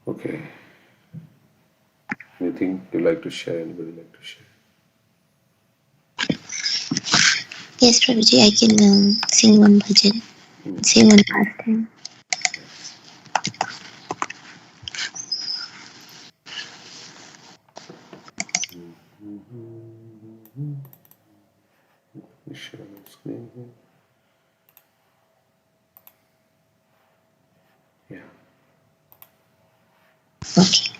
Okay. Anything you like to share? Anybody like to share? Yes, Prabhuji, I can sing one bhajan, sing one pastime. Share my screen here. Yeah. Okay.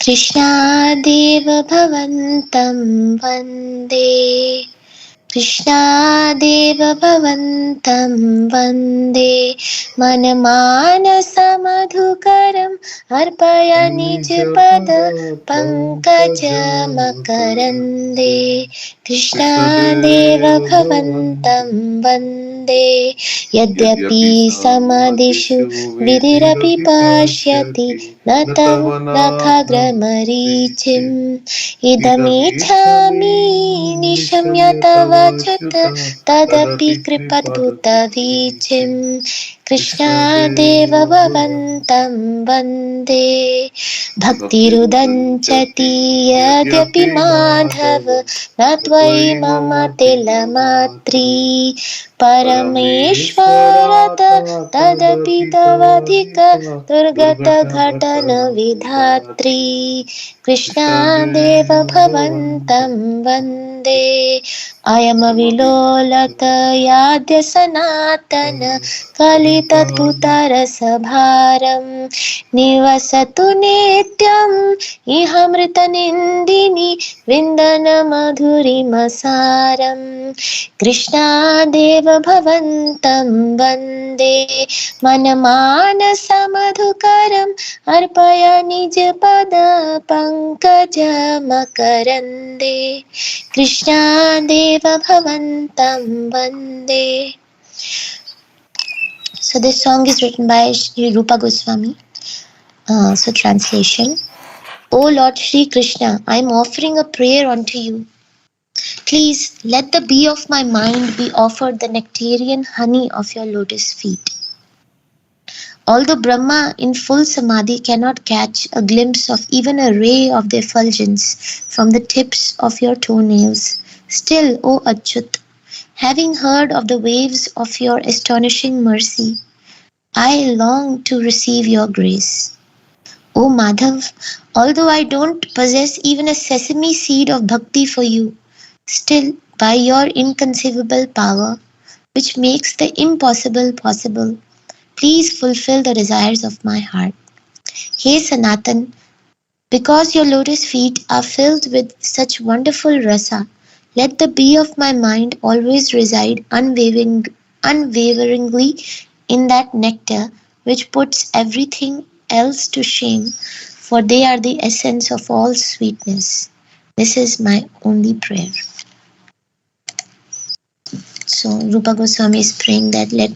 Krishnadev भवन्तं वन्दे कृष्णादेव भवन्तं वन्दे मनमानसमधुकरम् अर्पय निजपद पङ्कजमकरन्दे कृष्णादेव भवन्तं वन्दे यद्यपि समदिषु विधिरपि पश्यति न तं नखग्रमरीचिम् इदमिच्छामि निशम्य तव च्युत तदपि कृपद्भुतवीचिम् कृष्णादेव भवन्तं वन्दे भक्तिरुदञ्चति यद्यपि माधव न त्वयि मम तिलमात्री परमेश्वर तदपि तवधिक दुर्गतघटनविधात्री कृष्णादेव भवन्तं वन्दे अयमविलोलतयाद्य सनातन कलितद्भुतरसभारं निवसतु नित्यम् इहामृतनिन्दिनि विन्दनमधुरिमसारम् कृष्णादेव भवन्तं वन्दे मनमानसमधुकरम् अर्पय निजपद पङ्कजमकरन्दे कृष्णादेव भवन्तं वन्दे. So this song is written by Shri Rupa Goswami. So translation. O Lord Shri Krishna, I am offering a prayer unto you. Please let the bee of my mind be offered the nectarian honey of your lotus feet. Although Brahma in full samadhi cannot catch a glimpse of even a ray of the effulgence from the tips of your toenails, still, O Achyut, having heard of the waves of your astonishing mercy, I long to receive your grace. O Madhav, although I don't possess even a sesame seed of bhakti for you, still, by your inconceivable power, which makes the impossible possible, please fulfill the desires of my heart. Hey Sanatan, because your lotus feet are filled with such wonderful rasa, let the bee of my mind always reside unwaveringly in that nectar which puts everything else to shame, for they are the essence of all sweetness. This is my only prayer. So Rupa Goswami is praying that let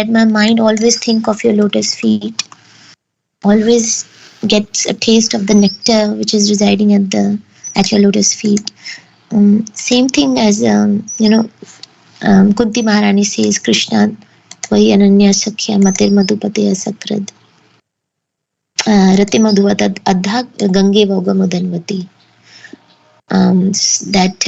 my mind always think of your lotus feet, always gets a taste of the nectar which is residing at your lotus feet. Same thing as Kunti Maharani says, Krishna Tvai Ananya Sakhya Matir Madhupate Asakrad Rati Madhuvatad Adha Gange Vogamudanvati. That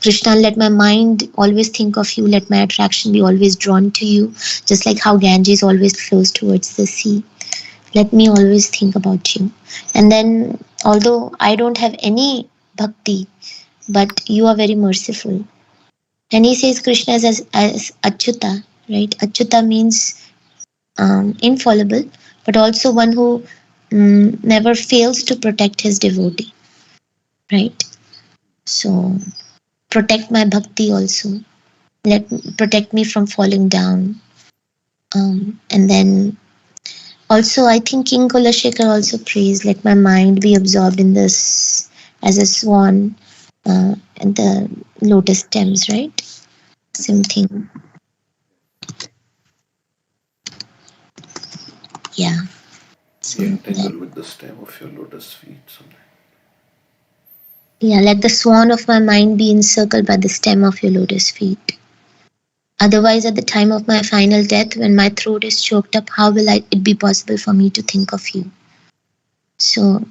Krishna, let my mind always think of you, let my attraction be always drawn to you, just like how Ganges always flows towards the sea. Let me always think about you. And then, although I don't have any bhakti, but you are very merciful. And he says Krishna as Achyuta, right? Achyuta means infallible, but also one who never fails to protect his devotee, right? So protect my bhakti also. Protect me from falling down. And then also, I think King Kulashekar also prays, let my mind be absorbed in this as a swan and the lotus stems, right? Same thing. Yeah. So Be entangled with the stem of your lotus feet. Something. yeah, let the swan of my mind be encircled by the stem of your lotus feet. Otherwise, at the time of my final death, when my throat is choked up, how will it be possible for me to think of you? So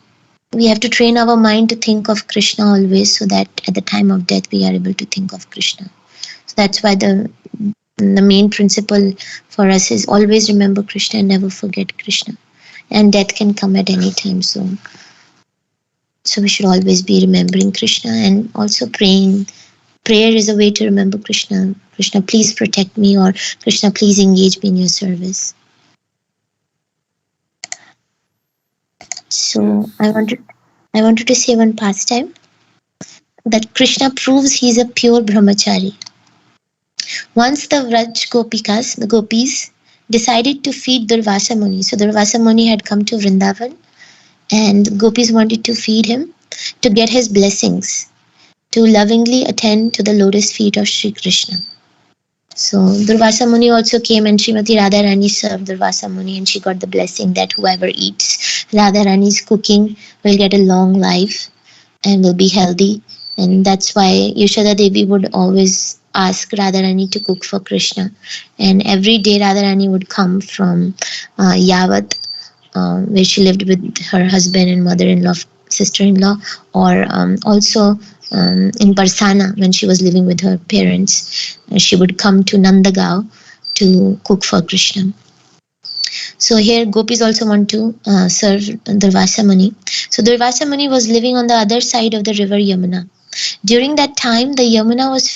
we have to train our mind to think of Krishna always, so that at the time of death we are able to think of Krishna. So that's why the main principle for us is always remember Krishna and never forget Krishna. And death can come at any time, so we should always be remembering Krishna and also praying. Prayer is a way to remember Krishna. Krishna, please protect me, or Krishna, please engage me in your service. So Yes. I wanted to say one pastime, that Krishna proves he is a pure brahmachari. Once the Vraj Gopikas, the gopis, decided to feed Durvasa Muni. So Durvasa Muni had come to Vrindavan, and gopis wanted to feed him to get his blessings, to lovingly attend to the lotus feet of Sri Krishna. So Durvasa Muni also came, and Srimati Radharani served Durvasa Muni, and she got the blessing that whoever eats Radharani's cooking will get a long life and will be healthy. And that's why Yashoda Devi would always ask Radharani to cook for Krishna. And every day Radharani would come from Yavat, where she lived with her husband and mother-in-law, sister-in-law, or also in Barsana, when she was living with her parents. She would come to Nandagaon to cook for Krishna. So here gopis also want to serve Durvasa Muni. So Durvasa Muni was living on the other side of the river Yamuna. During that time, the Yamuna was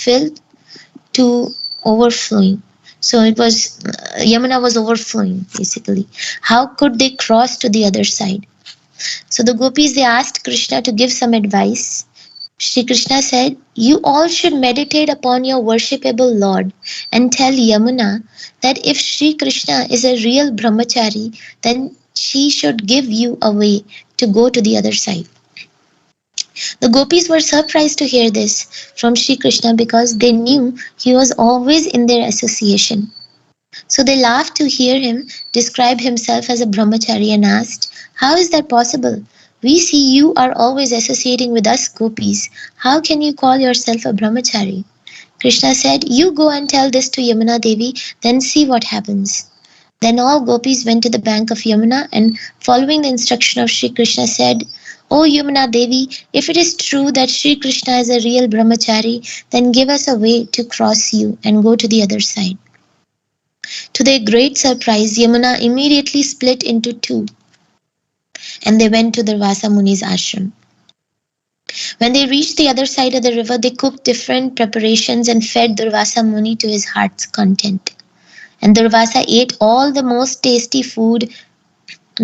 filled to overflowing. So it was Yamuna was overflowing basically. How could they cross to the other side? So the gopis, they asked Krishna to give some advice. Shri Krishna said, "You all should meditate upon your worshipable Lord and tell Yamuna that if Shri Krishna is a real brahmachari, then she should give you a way to go to the other side." The gopis were surprised to hear this from Shri Krishna, because they knew he was always in their association. So they laughed to hear him describe himself as a brahmachari and asked, "How is that possible? We see you are always associating with us gopis. How can you call yourself a brahmachari?" Krishna said, "You go and tell this to Yamuna Devi, then see what happens." Then all gopis went to the bank of Yamuna, and following the instruction of Sri Krishna said, "O Yamuna Devi, if it is true that Sri Krishna is a real brahmachari, then give us a way to cross you and go to the other side." To their great surprise, Yamuna immediately split into two, and they went to Durvasa Muni's ashram. When they reached the other side of the river, they cooked different preparations and fed Durvasa Muni to his heart's content. And Durvasa ate all the most tasty food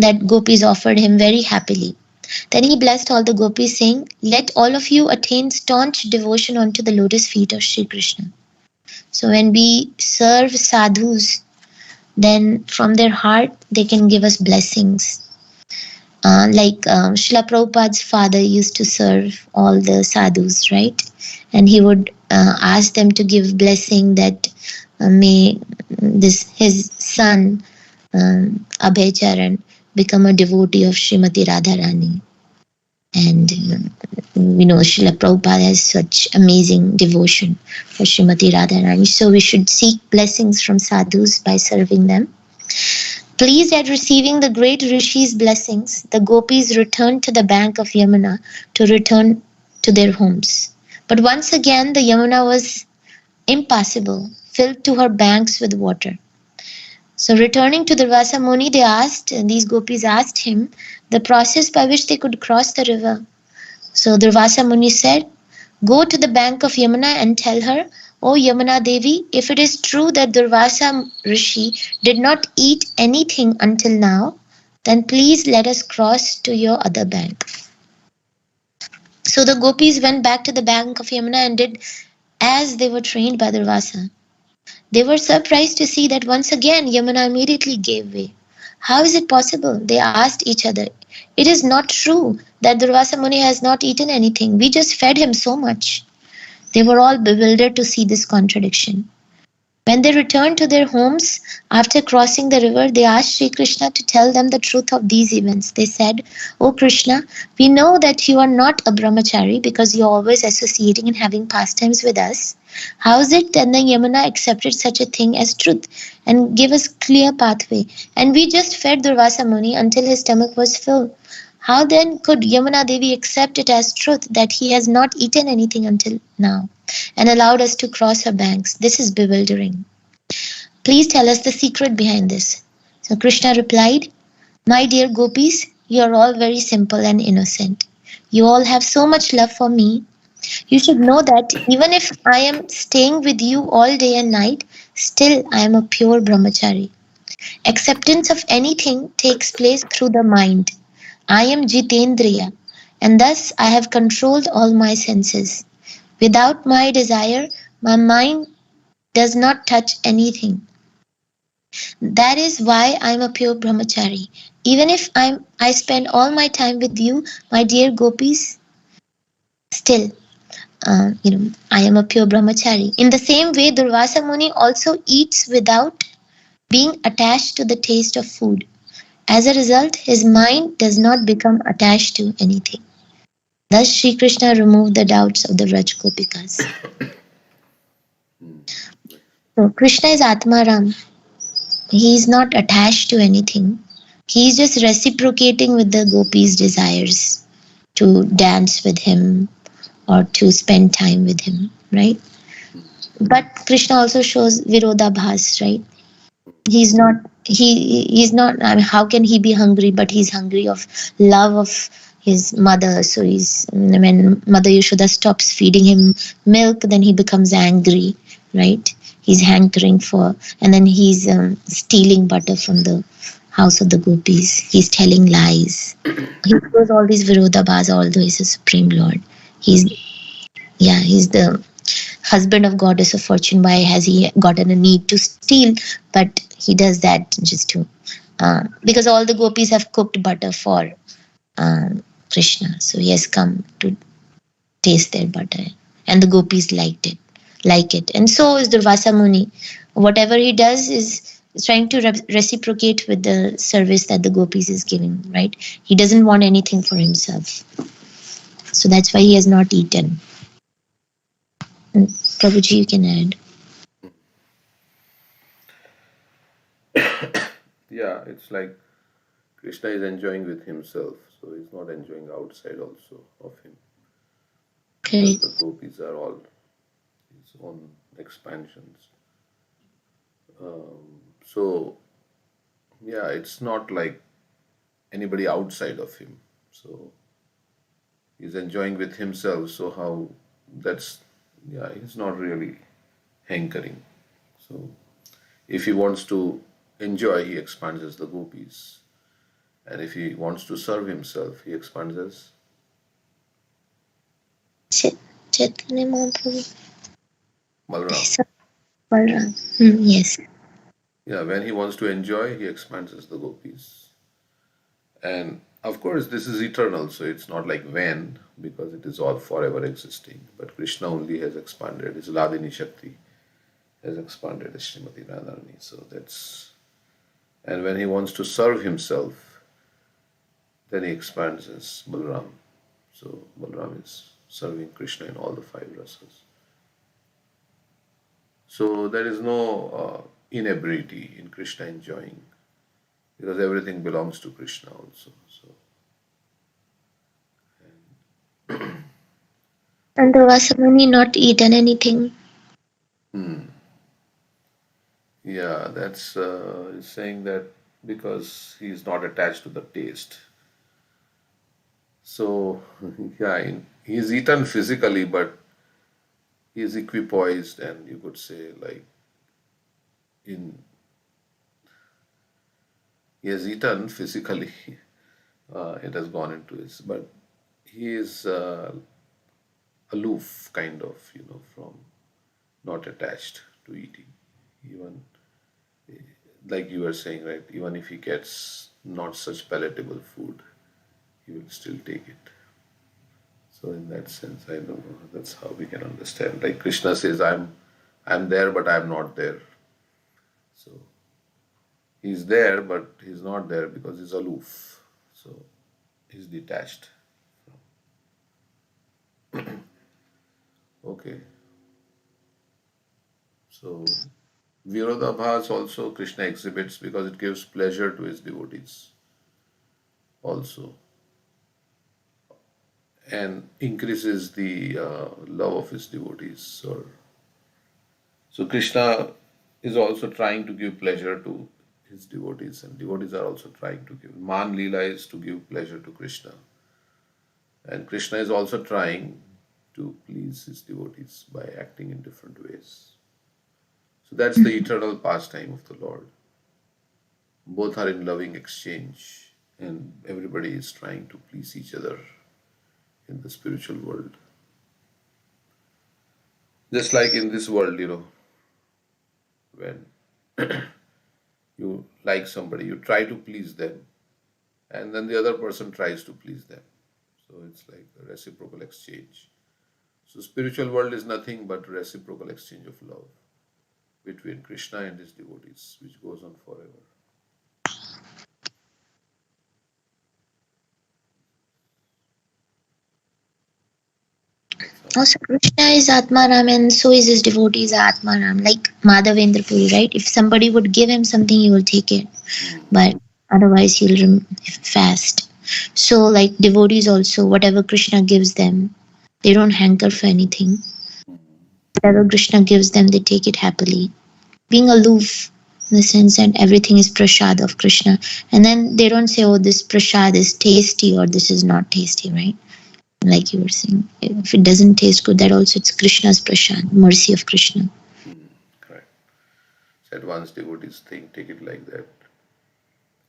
that gopis offered him very happily. Then he blessed all the gopis, saying, "Let all of you attain staunch devotion unto the lotus feet of Sri Krishna." So when we serve sadhus, then from their heart they can give us blessings. Like Srila Prabhupada's father used to serve all the sadhus, right? And he would ask them to give blessing that may his son Abhay Charan become a devotee of Srimati Radharani. And Srila Prabhupada has such amazing devotion for Srimati Radharani. So we should seek blessings from sadhus by serving them. Pleased at receiving the great Rishi's blessings, the gopis returned to the bank of Yamuna to return to their homes. But once again, the Yamuna was impassable, filled to her banks with water. So returning to Durvasa Muni, these gopis asked him the process by which they could cross the river. So Durvasa Muni said, "Go to the bank of Yamuna and tell her, 'O Yamuna Devi, if it is true that Durvasa Rishi did not eat anything until now, then please let us cross to your other bank.'" So the gopis went back to the bank of Yamuna and did as they were trained by Durvasa. They were surprised to see that once again Yamuna immediately gave way. "How is it possible?" they asked each other. "It is not true that Durvasa Muni has not eaten anything. We just fed him so much." They were all bewildered to see this contradiction. When they returned to their homes after crossing the river, they asked Sri Krishna to tell them the truth of these events. They said, "O Krishna, we know that you are not a brahmachari because you are always associating and having pastimes with us. How is it that the Yamuna accepted such a thing as truth and gave us clear pathway? And we just fed Durvasa Muni until his stomach was full. How then could Yamuna Devi accept it as truth that he has not eaten anything until now and allowed us to cross her banks? This is bewildering. Please tell us the secret behind this. So Krishna replied, my dear gopis, you are all very simple and innocent. You all have so much love for me. You should know that even if I am staying with you all day and night, still I am a pure brahmachari. Acceptance of anything takes place through the mind. I am Jitendriya, and thus I have controlled all my senses. Without my desire, my mind does not touch anything. That is why I am a pure brahmachari. Even if I spend all my time with you, my dear gopis, still I am a pure brahmachari. In the same way, Durvasa Muni also eats without being attached to the taste of food. As a result, his mind does not become attached to anything. Thus, Sri Krishna removed the doubts of the Vraj Gopikas. So, Krishna is Atmaram. He is not attached to anything. He is just reciprocating with the gopis' desires to dance with him or to spend time with him, right? But Krishna also shows Virodhabhas, right? He's not he's not, I mean, how can he be hungry? But he's hungry of love of his mother. So he's, when Mother Yashoda stops feeding him milk, then he becomes angry, right? He's hankering for, and then he's stealing butter from the house of the gopis. He's telling lies. He shows all these Virodhabhas, although he's a supreme lord. He's, yeah, he's the husband of goddess of fortune. Why has he gotten a need to steal? But he does that just to because all the gopis have cooked butter for Krishna, so he has come to taste their butter, and the gopis like it, and so is Durvasa Muni. Whatever he does is trying to reciprocate with the service that the gopis is giving. Right? He doesn't want anything for himself, so that's why he has not eaten. And Prabhuji, you can add. Yeah, it's like Krishna is enjoying with himself, so he's not enjoying outside also of him. Because Correct. the gopis are all his own expansions. So, yeah, it's not like anybody outside of him. So, he's enjoying with himself. So, how that's, yeah, he's not really hankering. So, if he wants to enjoy, he expands as the gopis. And if he wants to serve himself, he expands as Chaitanya Mahaprabhu. Balram. So, Balram. Yes. Yeah, when he wants to enjoy, he expands as the gopis. And of course, this is eternal, so it's not like when, because it is all forever existing. But Krishna only has expanded, his Ladini Shakti has expanded as Srimati Radharani. So that's, and when he wants to serve himself, then he expands as Balram. So Balram is serving Krishna in all the five rasas. So there is no inability in Krishna enjoying, because everything belongs to Krishna also. So, And okay. Durvasamuni not eaten anything. Yeah, that's he's saying that because he's not attached to the taste. So, yeah, he's eaten physically, but he's equipoised, and you could say, like, in he has eaten physically, it has gone into his, but he is aloof, kind of, from not attached to eating. Even like you were saying, right? Even if he gets not such palatable food, he will still take it. So in that sense, I don't know. That's how we can understand. Like Krishna says, I'm there, but I'm not there. So he's there, but he's not there because he's aloof. So he's detached. Okay. So Virodhabhas also Krishna exhibits because it gives pleasure to his devotees also, and increases the love of his devotees. So Krishna is also trying to give pleasure to his devotees, and devotees are also trying to give. Man Leela is to give pleasure to Krishna, and Krishna is also trying to please his devotees by acting in different ways. So that's the eternal pastime of the Lord. Both are in loving exchange, and everybody is trying to please each other in the spiritual world. Just like in this world, when you like somebody, you try to please them, and then the other person tries to please them. So it's like a reciprocal exchange. So spiritual world is nothing but reciprocal exchange of love between Krishna and his devotees, which goes on forever. That's how. Also, Krishna is Atmaram and so is his devotees are Atmaram, like Madhavendra Puri, right? If somebody would give him something, he will take it, Mm, but otherwise he'll fast. So, like devotees also, whatever Krishna gives them, they don't hanker for anything. mm, Whatever Krishna gives them, they take it happily. Being aloof in the sense that everything is prasad of Krishna. And then they don't say, oh, this prasad is tasty or this is not tasty, right? Like you were saying, if it doesn't taste good, that also it's Krishna's prasad, mercy of Krishna. mm, correct. So advanced devotees think, take it like that.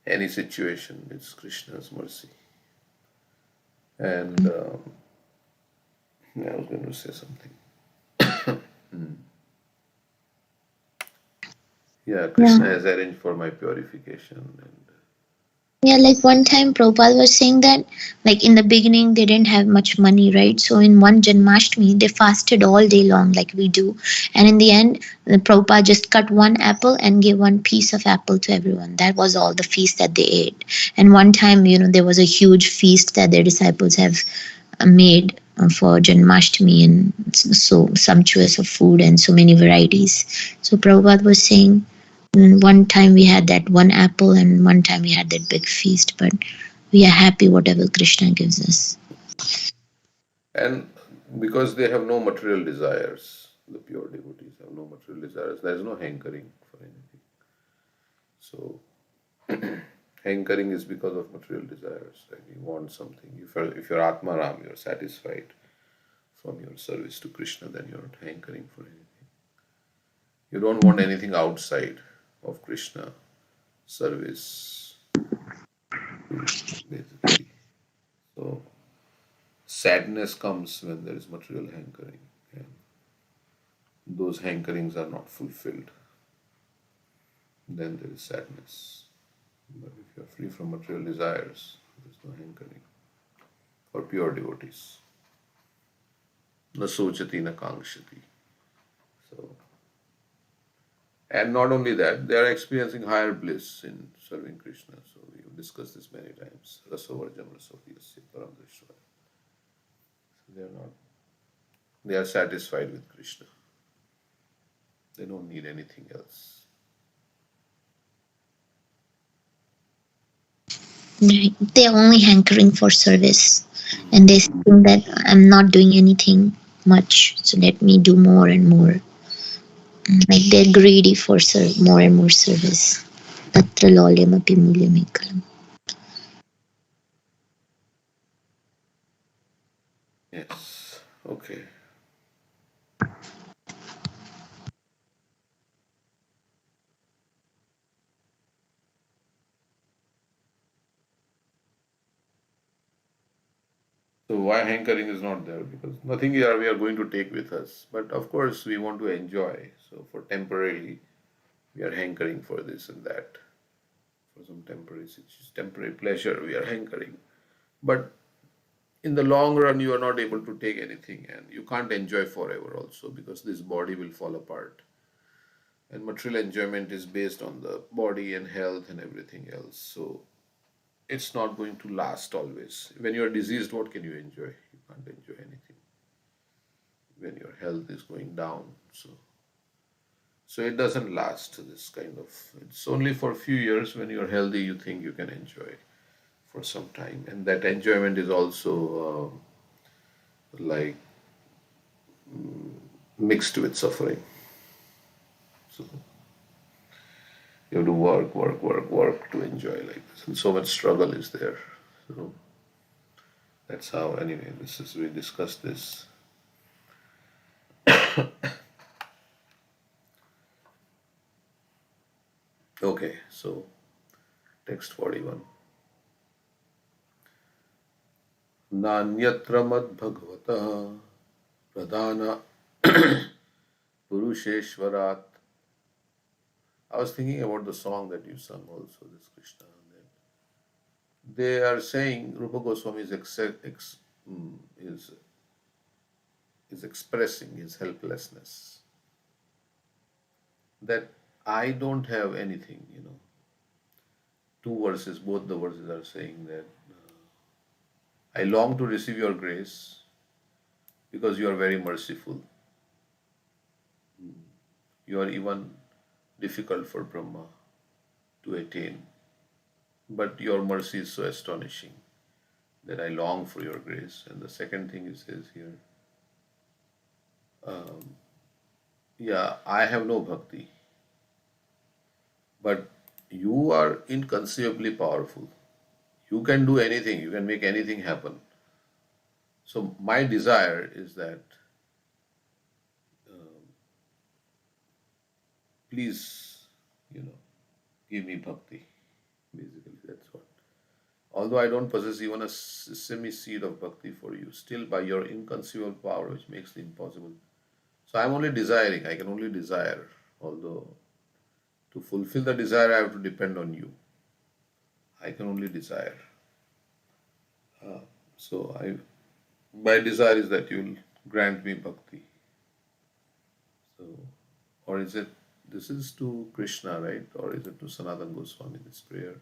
Any situation, it's Krishna's mercy. And yeah, I was going to say something. Yeah, Yeah. Krishna has arranged for my purification, and Yeah, like one time Prabhupada was saying that, like in the beginning, they didn't have much money, right? So in one Janmashtami, they fasted all day long, like we do. And in the end, the Prabhupada just cut one apple and gave one piece of apple to everyone. That was all the feast that they ate. And one time, there was a huge feast that their disciples have made for Janmashtami, and so sumptuous of food and so many varieties. So Prabhupada was saying, one time we had that one apple, and one time we had that big feast, but we are happy whatever Krishna gives us. and because they have no material desires, the pure devotees have no material desires. There is no hankering for anything. So hankering is because of material desires. Like you want something. If you're Atmaram, you're satisfied from your service to Krishna, then you're not hankering for anything. You don't want anything outside of Krishna service to basically. So sadness comes when there is material hankering, and those hankerings are not fulfilled. Then there is sadness. But if you are free from material desires, there is no hankering. For pure devotees, na sochati na kangshati. So, and not only that, they are experiencing higher bliss in serving Krishna. So we have discussed this many times. Rasovarjam rasodhyasya param drishvaya. So they are satisfied with Krishna. They don't need anything else. Right. They're only hankering for service, and Mm. they think that I'm not doing anything much, so let me do more and more. Like they're greedy for more and more service. Tatra lolyam api mulyam ekalam. Yes. Okay. So why hankering is not there? Because nothing here we are going to take with us. But of course we want to enjoy. So for temporarily we are hankering for this and that. For some temporary pleasure we are hankering. But in the long run you are not able to take anything, and you can't enjoy forever also, because this body will fall apart. And material enjoyment is based on the body and health and everything else. So it's not going to last always. When you are diseased, what can you enjoy? You can't enjoy anything when your health is going down. So So it doesn't last, this kind of, it's only for a few years. When you're healthy, you think you can enjoy for some time. And that enjoyment is also like mixed with suffering. So you have to work, work, work, work to enjoy like this. And so much struggle is there. So that's how, anyway, this is, we discussed this. Okay, so text 41. नान्यत्र मद्भगवतः Pradhan पुरुषेश्वरात्. I was thinking about the song that you sung also, this Krishna. They are saying Rupa Goswami is, is expressing his helplessness. That I don't have anything, Two verses, both the verses are saying that I long to receive your grace because you are very merciful. You are even difficult for Brahma to attain. But your mercy is so astonishing that I long for your grace. And the second thing he says here, yeah, I have no bhakti, but you are inconceivably powerful. You can do anything, you can make anything happen. So my desire is that please, give me bhakti. Basically, that's what. Although I don't possess even a semi seed of bhakti for you, still by your inconceivable power, which makes the impossible. So I'm only desiring, I can only desire. Although to fulfill the desire, I have to depend on you. I can only desire. So my desire is that you'll grant me bhakti. So, or is it, this is to Krishna, right? Or is it to Sanatan Goswami, this prayer?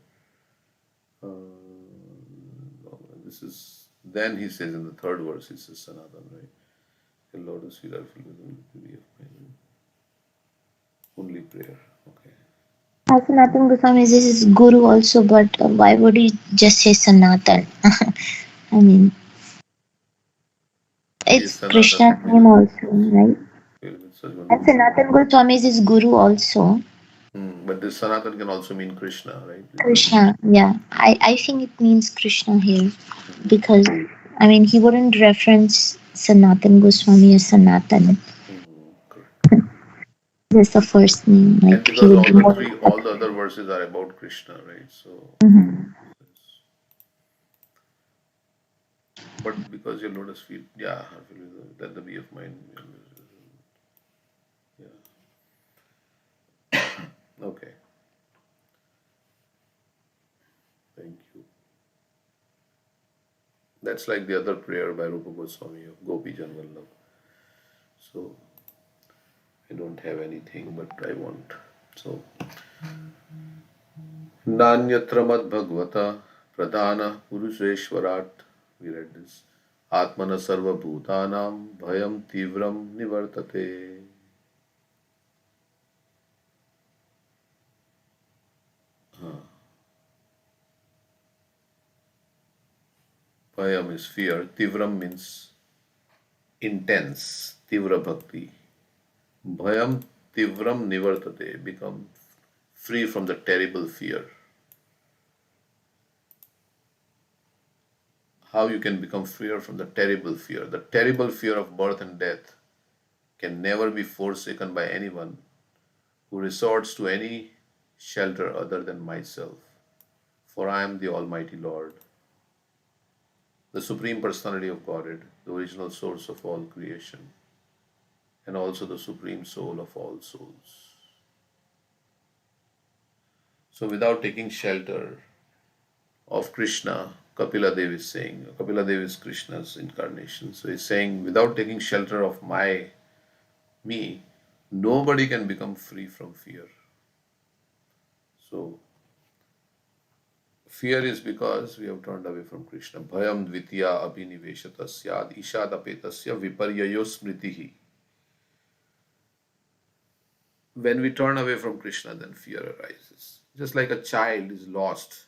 No, this is, then he says in the third verse, he says Sanatan, right? The Lord is filled with the beauty of my only prayer. Okay. Sanatan Goswami is his guru also, but why would he just say Sanatan? I mean, Is it's Sanatan Krishna's name also, right? filled with such And wonderful. Sanatan Goswami is his guru also. But this Sanatan can also mean Krishna, right? Because Krishna, yeah. I think it means Krishna here mm, because, I mean, he wouldn't reference Sanatan Goswami as Sanatan. correct. Just the first name, And like he because would be more. all the other verses are about Krishna, right? So, Mhm. but because your lotus feet, yeah, let the be of mine. Yeah. Okay. Thank you. That's like the other prayer by Rupa Goswami of Gopi Janvallabh. So I don't have anything, but I want. So Nanyatra mad bhagavata pradhana purusheshwarat. We read this. Atmana sarva bhutanam bhayam tivram nivartate. Bhayam is fear. Tivram means intense. Tivra bhakti. Bhayam tivram nivartate. Become free from the terrible fear. How you can become freer from the terrible fear. The terrible fear of birth and death can never be forsaken by anyone who resorts to any shelter other than myself. For I am the Almighty Lord, the Supreme Personality of Godhead, the original source of all creation, and also the Supreme Soul of all souls. So, without taking shelter of Krishna, Kapila Dev is saying, Kapila Dev is Krishna's incarnation. So, he's saying, without taking shelter of me, nobody can become free from fear. So, fear is because we have turned away from Krishna. Bhayam dvitiya abhiniveshata syad ishadapetasya viparyayo smritihi. when we turn away from Krishna, then fear arises. Just like a child is lost,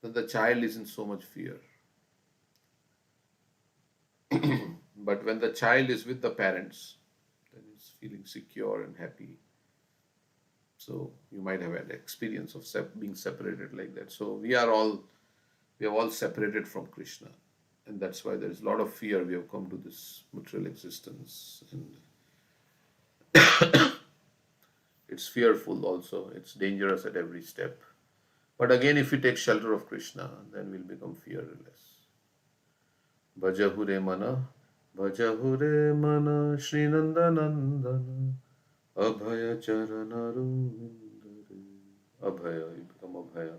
then the child is in so much fear. But when the child is with the parents, then he's feeling secure and happy. So you might have had experience of being separated like that. So we have all separated from Krishna, and that's why there is a lot of fear. We have come to this material existence, and it's fearful also. It's dangerous at every step. But again, if we take shelter of Krishna, then we'll become fearless. Bhajahure mana, Bhajahure mana, Sri Nandanandana, Abhaya Charanarundare. Abhaya, you become Abhaya.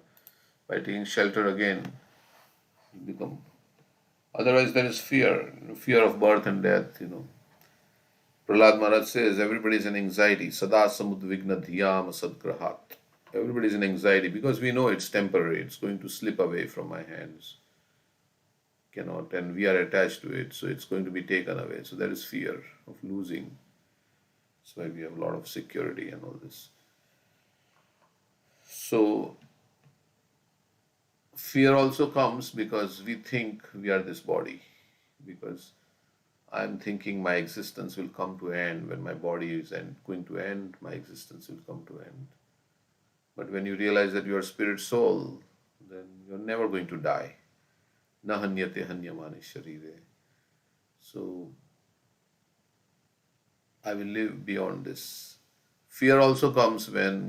By taking shelter again, you become. Otherwise, there is fear, fear of birth and death. Prahlad Maharaj says everybody is in anxiety. Sada samudvigna dhyam sadgrahat. Everybody is in anxiety because we know it's temporary. It's going to slip away from my hands. Cannot, and we are attached to it, so it's going to be taken away. So there is fear of losing. So we have a lot of security and all this. So fear also comes because we think we are this body. Because I'm thinking my existence will come to end when my body is going to end, my existence will come to end. But when you realize that you are spirit soul, then you're never going to die. Na hanyate hanyamane sharire. So I will live beyond this. Fear also comes when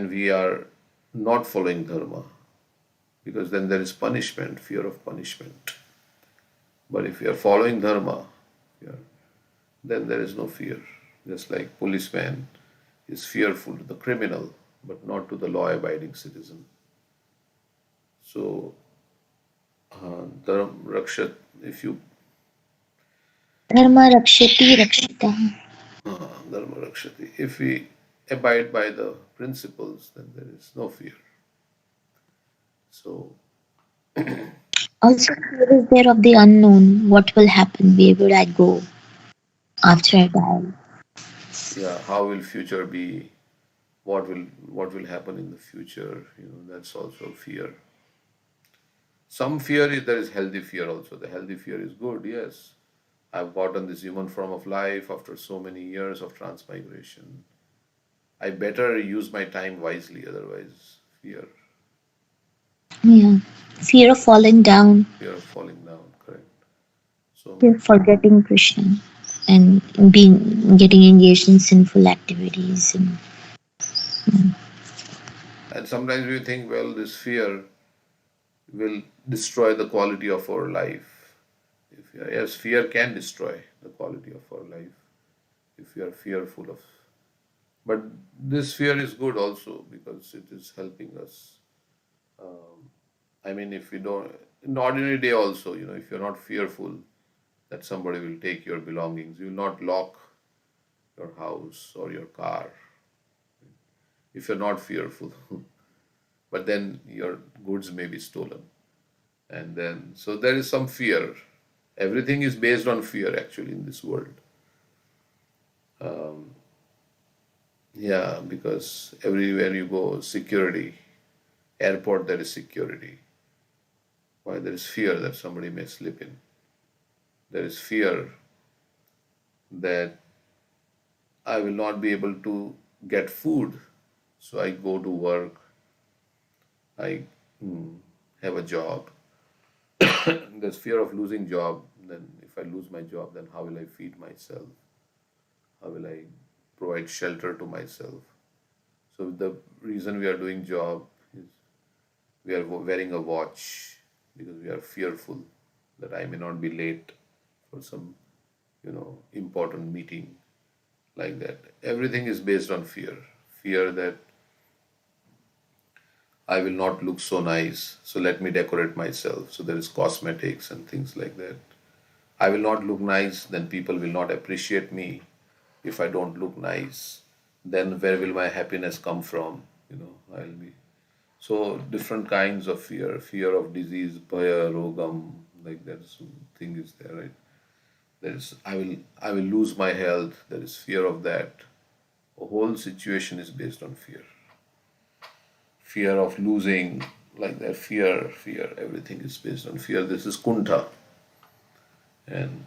we are not following dharma, because then there is punishment, fear of punishment. But if we are following dharma, then there is no fear. Just like policeman is fearful to the criminal, but not to the law-abiding citizen. So, dharma rakshat, if you Dharma rakshati rakshita. dharma rakshati, if we abide by the principles, then there is no fear. So, Also, fear is there of the unknown. What will happen? Where would I go after I die? yeah, how will future be? What will happen in the future? That's also fear. Some fear is there is healthy fear also. The healthy fear is good. Yes, I've gotten this human form of life after so many years of transmigration. I better use my time wisely, otherwise, Yeah. Fear of falling down, fear of falling down. Correct. So, fear of forgetting Krishna, and getting engaged in sinful activities. And and sometimes we think, well, this fear will destroy the quality of our life. Yes, fear can destroy the quality of our life if we are fearful of. But this fear is good also because it is helping us. I mean, if we don't, in ordinary day also, if you're not fearful that somebody will take your belongings, you will not lock your house or your car if you're not fearful. But then your goods may be stolen. And then, so there is some fear. Everything is based on fear actually in this world. Yeah, because everywhere you go, security. Airport, there is security. Why? There is fear that somebody may slip in. There is fear that I will not be able to get food. So I go to work, I have a job. There's fear of losing job. Then if I lose my job, then how will I feed myself? How will I provide shelter to myself? So the reason we are doing job is we are wearing a watch because we are fearful that I may not be late for some, important meeting like that. Everything is based on fear. Fear that I will not look so nice, so let me decorate myself. So there is cosmetics and things like that. I will not look nice, then people will not appreciate me. If I don't look nice, then where will my happiness come from? I'll be. So different kinds of fear, fear of disease, bhaya, rogam, like that thing is there, right? There is I will lose my health. There is fear of that. The whole situation is based on fear. Fear of losing, like that. Fear. Everything is based on fear. This is kunta, and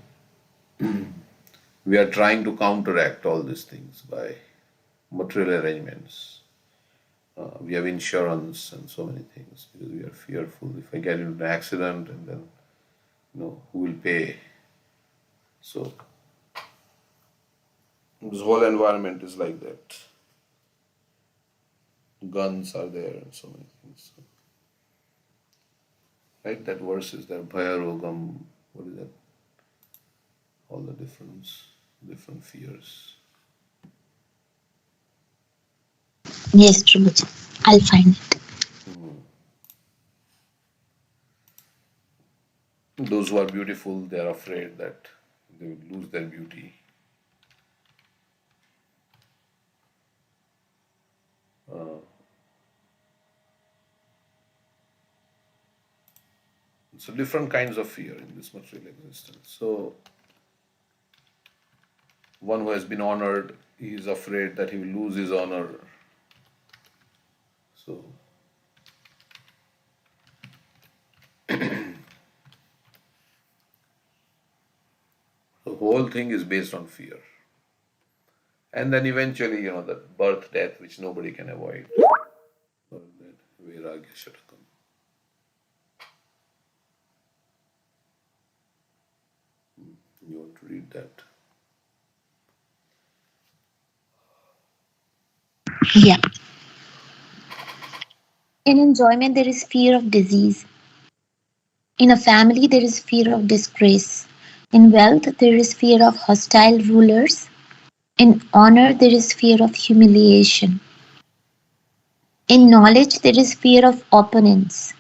we are trying to counteract all these things by material arrangements. We have insurance and so many things because we are fearful. If I get into an accident, and then who will pay? So this whole environment is like that. Guns are there and so many things. So, right, that verse is there. Bhayarogam. What is that? All the different fears. Yes, Prabhuji. I'll find it. Those who are beautiful, they are afraid that they will lose their beauty. So different kinds of fear in this material existence. So one who has been honored, he is afraid that he will lose his honor. So the whole thing is based on fear. And then eventually, the birth, death, which nobody can avoid. Vairagya Shatakam. You want to read that? Yeah. In enjoyment, there is fear of disease. In a family, there is fear of disgrace. In wealth, there is fear of hostile rulers. In honor, there is fear of humiliation. In knowledge, there is fear of opponents.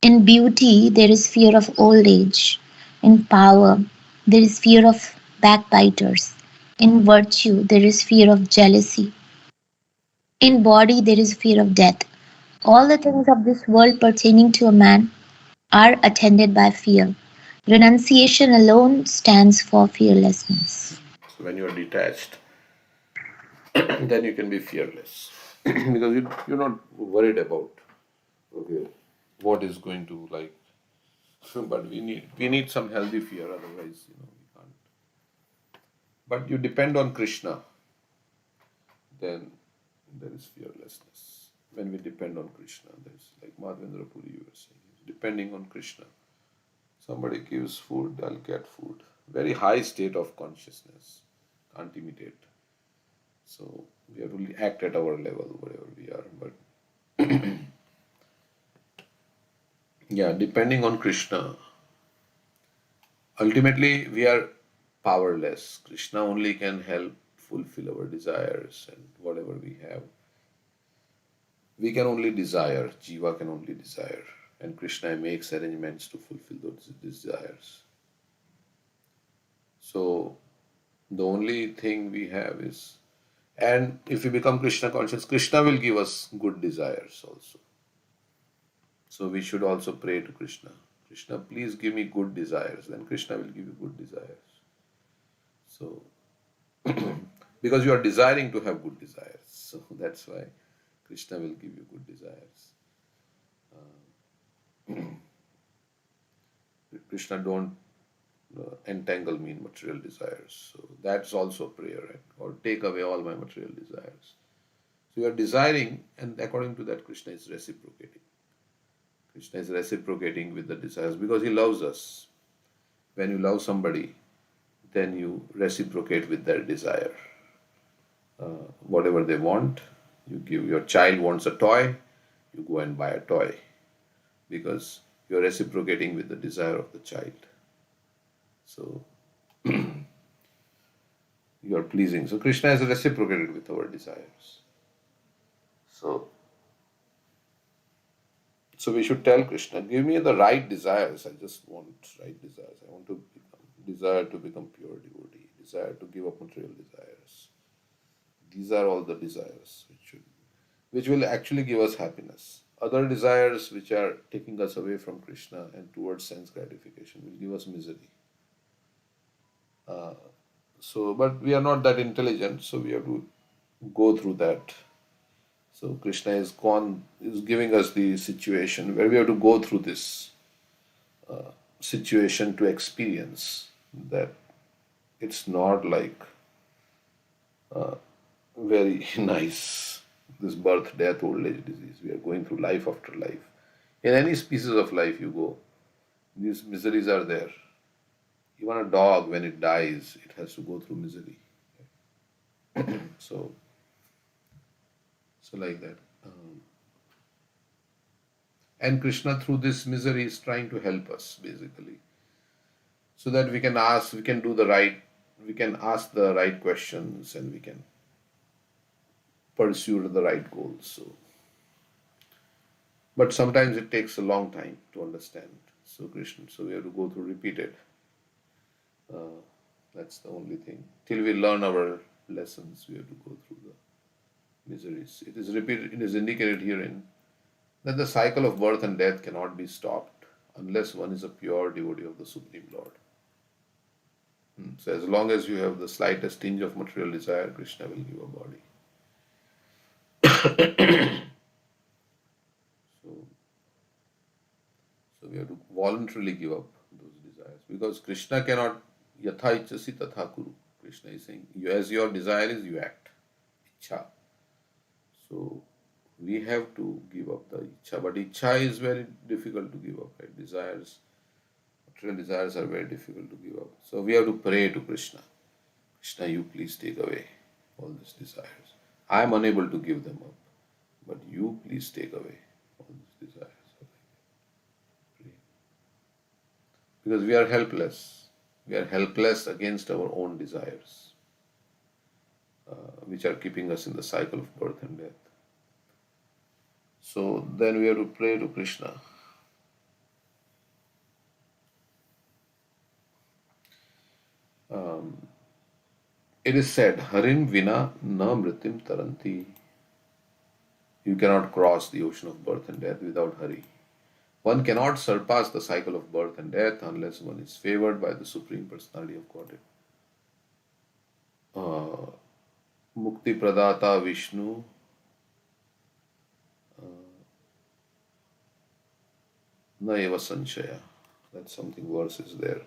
In beauty, there is fear of old age. In power, there is fear of backbiters. In virtue, there is fear of jealousy. In body, there is fear of death. All the things of this world pertaining to a man are attended by fear. Renunciation alone stands for fearlessness. So when you are detached, then you can be fearless because you're not worried about, okay, what is going to, like. But we need some healthy fear, otherwise we can't. But you depend on Krishna, then there is fearlessness. When we depend on Krishna, there's, like Madhavendra Puri you were saying, depending on Krishna. Somebody gives food, I'll get food. Very high state of consciousness. Can't imitate. So we have to act at our level, wherever we are. But yeah, depending on Krishna, ultimately we are powerless. Krishna only can help fulfill our desires and whatever we have. We can only desire, Jiva can only desire, and Krishna makes arrangements to fulfill those desires. So the only thing we have is, and if we become Krishna conscious, Krishna will give us good desires also. So we should also pray to Krishna. Krishna, please give me good desires. Then Krishna will give you good desires. So, because you are desiring to have good desires, so that's why Krishna will give you good desires. Krishna don't entangle me in material desires. So that's also prayer, right? Or take away all my material desires. So you are desiring, and according to that, Krishna is reciprocating. Krishna is reciprocating with the desires because he loves us. When you love somebody, then you reciprocate with their desire. Whatever they want, you give. Your child wants a toy, you go and buy a toy because you're reciprocating with the desire of the child. So you are pleasing. So Krishna is reciprocated with our desires. So we should tell Krishna, give me the right desires. I just want right desires. I want to desire to become pure devotee, desire to give up material desires. These are all the desires which will actually give us happiness. Other desires which are taking us away from Krishna and towards sense gratification will give us misery. So, but we are not that intelligent, so we have to go through that. So Krishna is giving us the situation where we have to go through this situation to experience that it's not like very nice, this birth, death, old age, disease. We are going through life after life. In any species of life you go, these miseries are there. Even a dog, when it dies, it has to go through misery. So, so like that. And Krishna, through this misery, is trying to help us, basically, so that we can ask, we can do the right, we can ask the right questions, and we can pursue the right goals. So, but sometimes it takes a long time to understand. So, Krishna, so we have to go through repeated. That's the only thing. Till we learn our lessons, we have to go through the miseries. It is repeated. It is indicated herein that the cycle of birth and death cannot be stopped unless one is a pure devotee of the Supreme Lord. So as long as you have the slightest tinge of material desire, Krishna will give a body. So, so we have to voluntarily give up those desires because Krishna cannot yatha ichasi tatha kuru. Krishna is saying, as your desire is, you act. Ichha. So we have to give up the ichha, but ichha is very difficult to give up. Right? Material desires are very difficult to give up. So we have to pray to Krishna. Krishna, you please take away all these desires. I am unable to give them up, but you please take away all these desires. Because we are helpless. We are helpless against our own desires, which are keeping us in the cycle of birth and death. So then we have to pray to Krishna. It is said, Harim vina na mritim taranti. You cannot cross the ocean of birth and death without Hari. One cannot surpass the cycle of birth and death unless one is favored by the Supreme Personality of Godhead. Mukti Pradata Vishnu na eva sanshaya. That's something verse is there.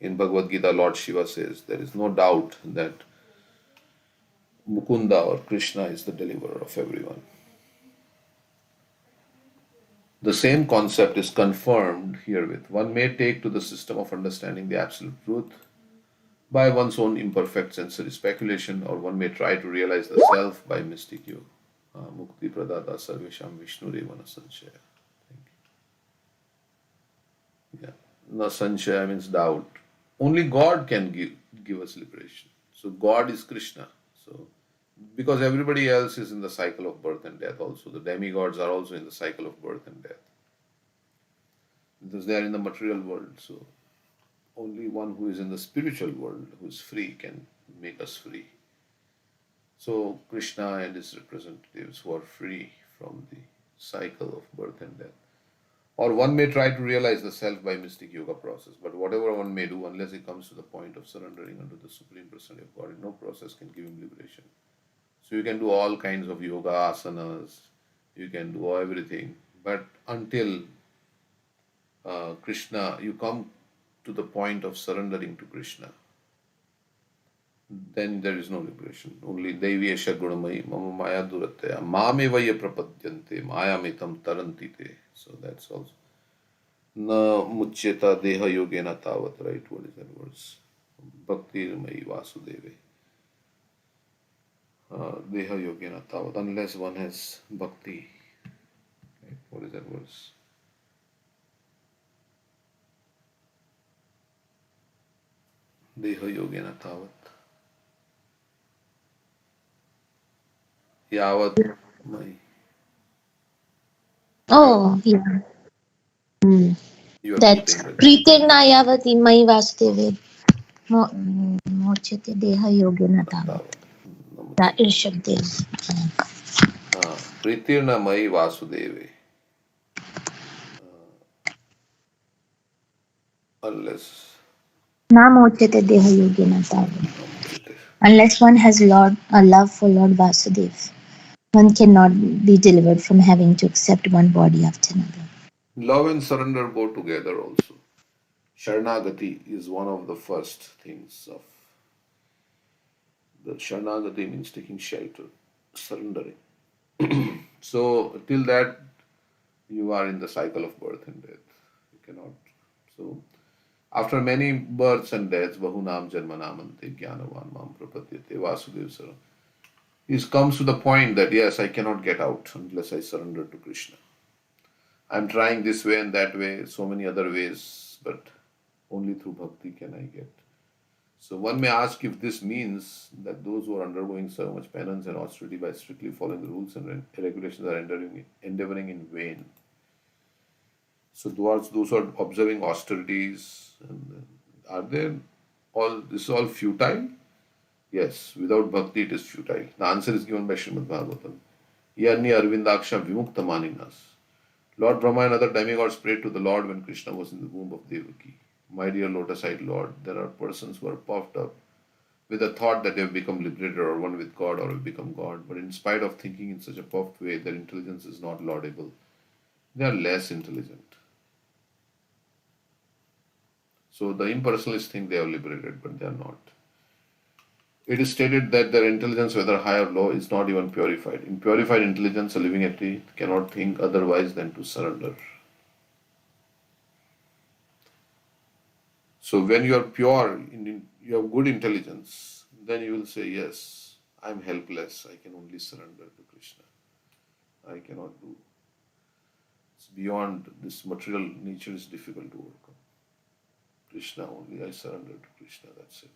In Bhagavad Gita, Lord Shiva says, there is no doubt that Mukunda or Krishna is the deliverer of everyone. The same concept is confirmed herewith. One may take to the system of understanding the absolute truth by one's own imperfect sensory speculation, or one may try to realize the self by mystic yoga. Mukti Pradata Sarvesham Vishnu Revana Sanshaya. Yeah. Na Sanshaya means doubt. Only God can give us liberation. So God is Krishna. So because everybody else is in the cycle of birth and death also. The demigods are also in the cycle of birth and death. Because they are in the material world. So only one who is in the spiritual world, who is free, can make us free. So Krishna and his representatives who are free from the cycle of birth and death. Or one may try to realize the self by mystic yoga process, but whatever one may do, unless he comes to the point of surrendering unto the Supreme Personality of God, no process can give him liberation. So you can do all kinds of yoga asanas, you can do everything, but until Krishna, you come to the point of surrendering to Krishna, then there is no liberation. Only Devyesha Gunamai Mama Maya Duratya Mame Vaya Prapadyante Maya Mitam Tarantite. So that's also Na Muchyeta Deha Yogena Tavat, right? What is that verse? Bhakti Mai Vasudeve. Deha Yogena Tavat, unless one has bhakti. Right? What is that verse? Deha Yogena Tavat. Yavat Mai. Oh, yeah. Mm. You are That's quoting that. Pritirna Yavati Mai Vasudeve Mochete Deha Yogena Tava. Tavat. That Namuchyate. is Shakdev. Pritirna Mai Vasudeve. Unless Namochate deha yogena tave. Namuchate. Unless one has a love for Lord Vasudev, one cannot be delivered from having to accept one body after another. Love and surrender go together also. Sharanagati is one of the first things of the Sharanagati means taking shelter, surrendering. So till that you are in the cycle of birth and death. You cannot. So after many births and deaths, Bahunam Janmanamante Jnanavan Mam Prapadyate Vasudev Sara. He comes to the point that yes, I cannot get out unless I surrender to Krishna. I'm trying this way and that way, so many other ways, but only through bhakti can I get. So one may ask if this means that those who are undergoing so much penance and austerity by strictly following the rules and regulations are endeavoring in vain. So those who are observing austerities, and are they all this is all futile? Yes, without bhakti it is futile. The answer is given by Srimad Bhagavatam. Yanni Arvindaksha Vimukta Maninas. Lord Brahma and other demigods prayed to the Lord when Krishna was in the womb of Devaki. My dear lotus-eyed Lord, there are persons who are puffed up with the thought that they have become liberated or one with God or have become God, but in spite of thinking in such a puffed way, their intelligence is not laudable. They are less intelligent. So the impersonalists think they are liberated, but they are not. It is stated that their intelligence, whether high or low, is not even purified. In purified intelligence, a living entity cannot think otherwise than to surrender. So when you are pure, you have good intelligence, then you will say, yes, I am helpless. I can only surrender to Krishna. I cannot do. It's beyond this material nature is difficult to overcome. Krishna only, I surrender to Krishna, that's it.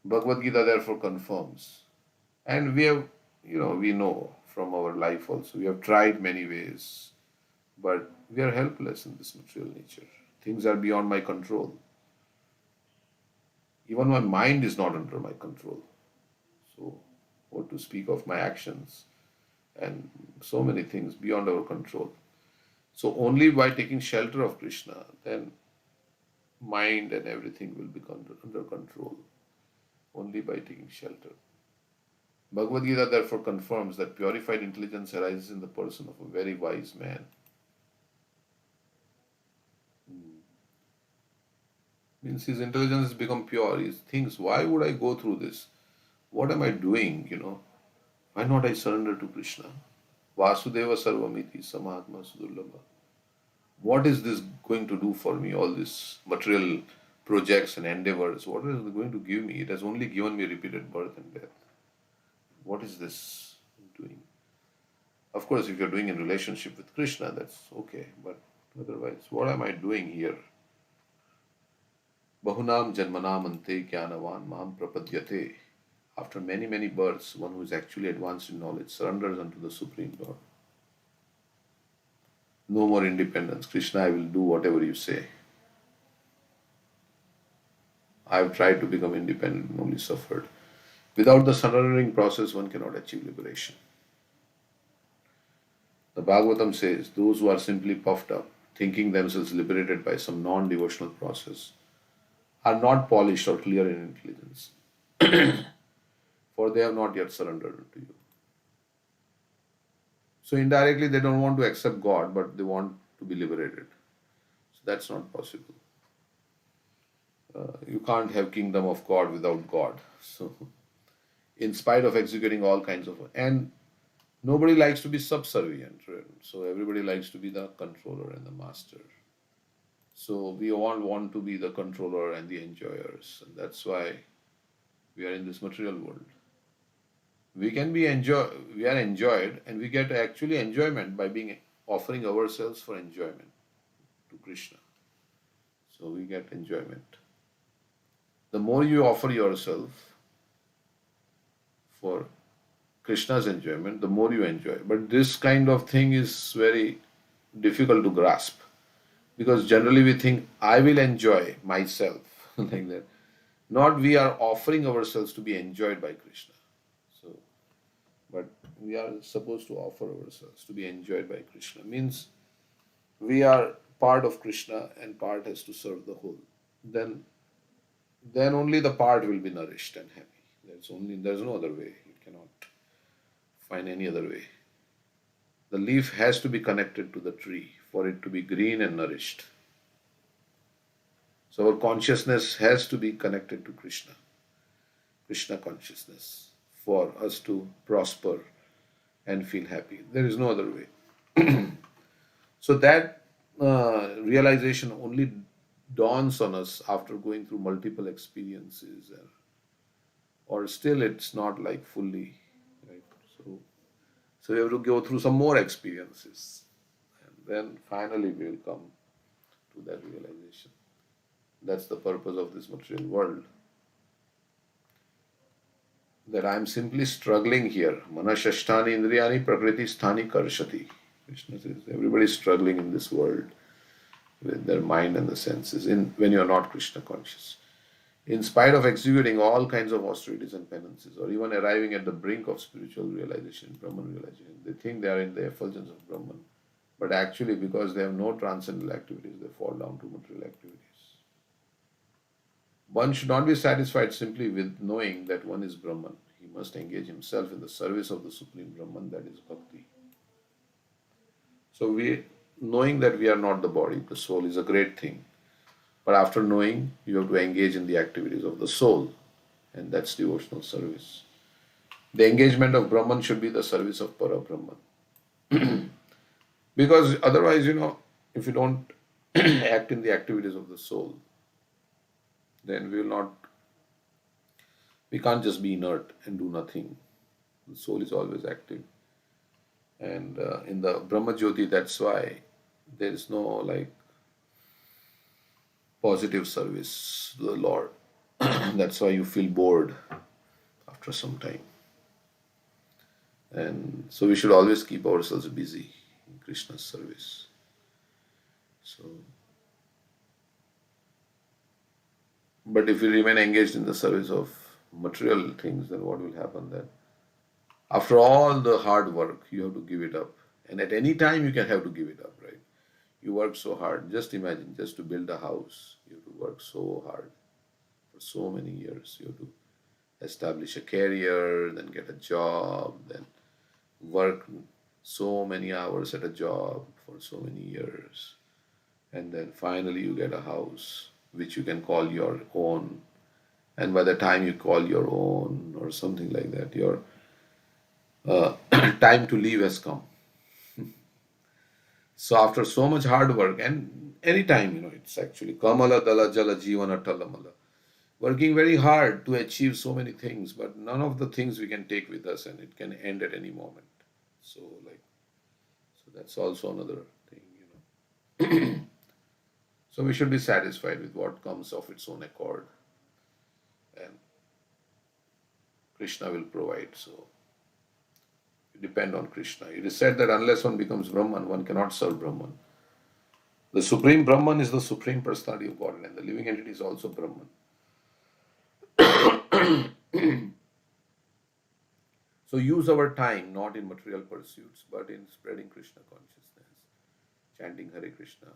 Bhagavad Gita therefore confirms. And we have, we know from our life also, we have tried many ways, but we are helpless in this material nature. Things are beyond my control. Even my mind is not under my control. So, what to speak of my actions and so many things beyond our control. So, only by taking shelter of Krishna, then mind and everything will be under control. Only by taking shelter. Bhagavad Gita therefore confirms that purified intelligence arises in the person of a very wise man. Means his intelligence has become pure. He thinks, why would I go through this? What am I doing? Why not I surrender to Krishna? Vasudeva Sarvamiti Samahatma Sudurlabha. What is this going to do for me? All these material projects and endeavors, what is it going to give me? It has only given me repeated birth and death. What is this doing? Of course, if you're doing in relationship with Krishna, that's okay. But otherwise, what am I doing here? Bahunam Janmanam Ante Jnanavan Mam Prapadyate. After many, many births, one who is actually advanced in knowledge surrenders unto the Supreme Lord. No more independence. Krishna, I will do whatever you say. I have tried to become independent and only suffered. Without the surrendering process, one cannot achieve liberation. The Bhagavatam says, those who are simply puffed up, thinking themselves liberated by some non devotional process, are not polished or clear in intelligence, for they have not yet surrendered to you. So indirectly, they don't want to accept God, but they want to be liberated. So that's not possible. You can't have kingdom of God without God. So, in spite of executing all kinds of and nobody likes to be subservient, right? So everybody likes to be the controller and the master. So we all want to be the controller and the enjoyers, and that's why we are in this material world. We are enjoyed, and we get actually enjoyment by being offering ourselves for enjoyment to Krishna. So we get enjoyment. The more you offer yourself for Krishna's enjoyment, the more you enjoy. But this kind of thing is very difficult to grasp because generally we think, I will enjoy myself, like that. Not we are offering ourselves to be enjoyed by Krishna. So, but we are supposed to offer ourselves to be enjoyed by Krishna. Means we are part of Krishna and part has to serve the whole. then then only the part will be nourished and happy. There's no other way. You cannot find any other way. The leaf has to be connected to the tree for it to be green and nourished. So our consciousness has to be connected to Krishna, Krishna consciousness, for us to prosper and feel happy. There is no other way. So that realization only dawns on us after going through multiple experiences, or still it's not like fully, right? So we have to go through some more experiences, and then finally we will come to that realization. That's the purpose of this material world. That I'm simply struggling here. Manashashtani indriyani prakriti sthani karshati. Krishna says everybody is struggling in this world with their mind and the senses when you are not Krishna conscious. In spite of executing all kinds of austerities and penances, or even arriving at the brink of spiritual realization, Brahman realization, they think they are in the effulgence of Brahman. But actually, because they have no transcendental activities, they fall down to material activities. One should not be satisfied simply with knowing that one is Brahman. He must engage himself in the service of the Supreme Brahman, that is Bhakti. So knowing that we are not the body, the soul, is a great thing. But after knowing, you have to engage in the activities of the soul, and that's devotional service. The engagement of Brahman should be the service of Para Brahman. Because otherwise, if you don't act in the activities of the soul, then we can't just be inert and do nothing. The soul is always active. And in the Brahma Jyoti, that's why there is no like positive service to the Lord. That's why you feel bored after some time. And so we should always keep ourselves busy in Krishna's service. So, but if we remain engaged in the service of material things, then what will happen then? After all the hard work, you have to give it up. And at any time, you can have to give it up, right? You work so hard. Just imagine, just to build a house, you have to work so hard for so many years. You have to establish a career, then get a job, then work so many hours at a job for so many years. And then finally, you get a house which you can call your own. And by the time you call your own or something like that, your time to leave has come. So after so much hard work, and any time, it's actually Kamala Dala Jala Jivana Talamala. Working very hard to achieve so many things, but none of the things we can take with us, and it can end at any moment. So that's also another thing. So we should be satisfied with what comes of its own accord, and Krishna will provide. So you depend on Krishna. It is said that unless one becomes Brahman, one cannot serve Brahman. The Supreme Brahman is the Supreme Personality of Godhead, and the living entity is also Brahman. So use our time not in material pursuits, but in spreading Krishna consciousness, chanting Hare Krishna.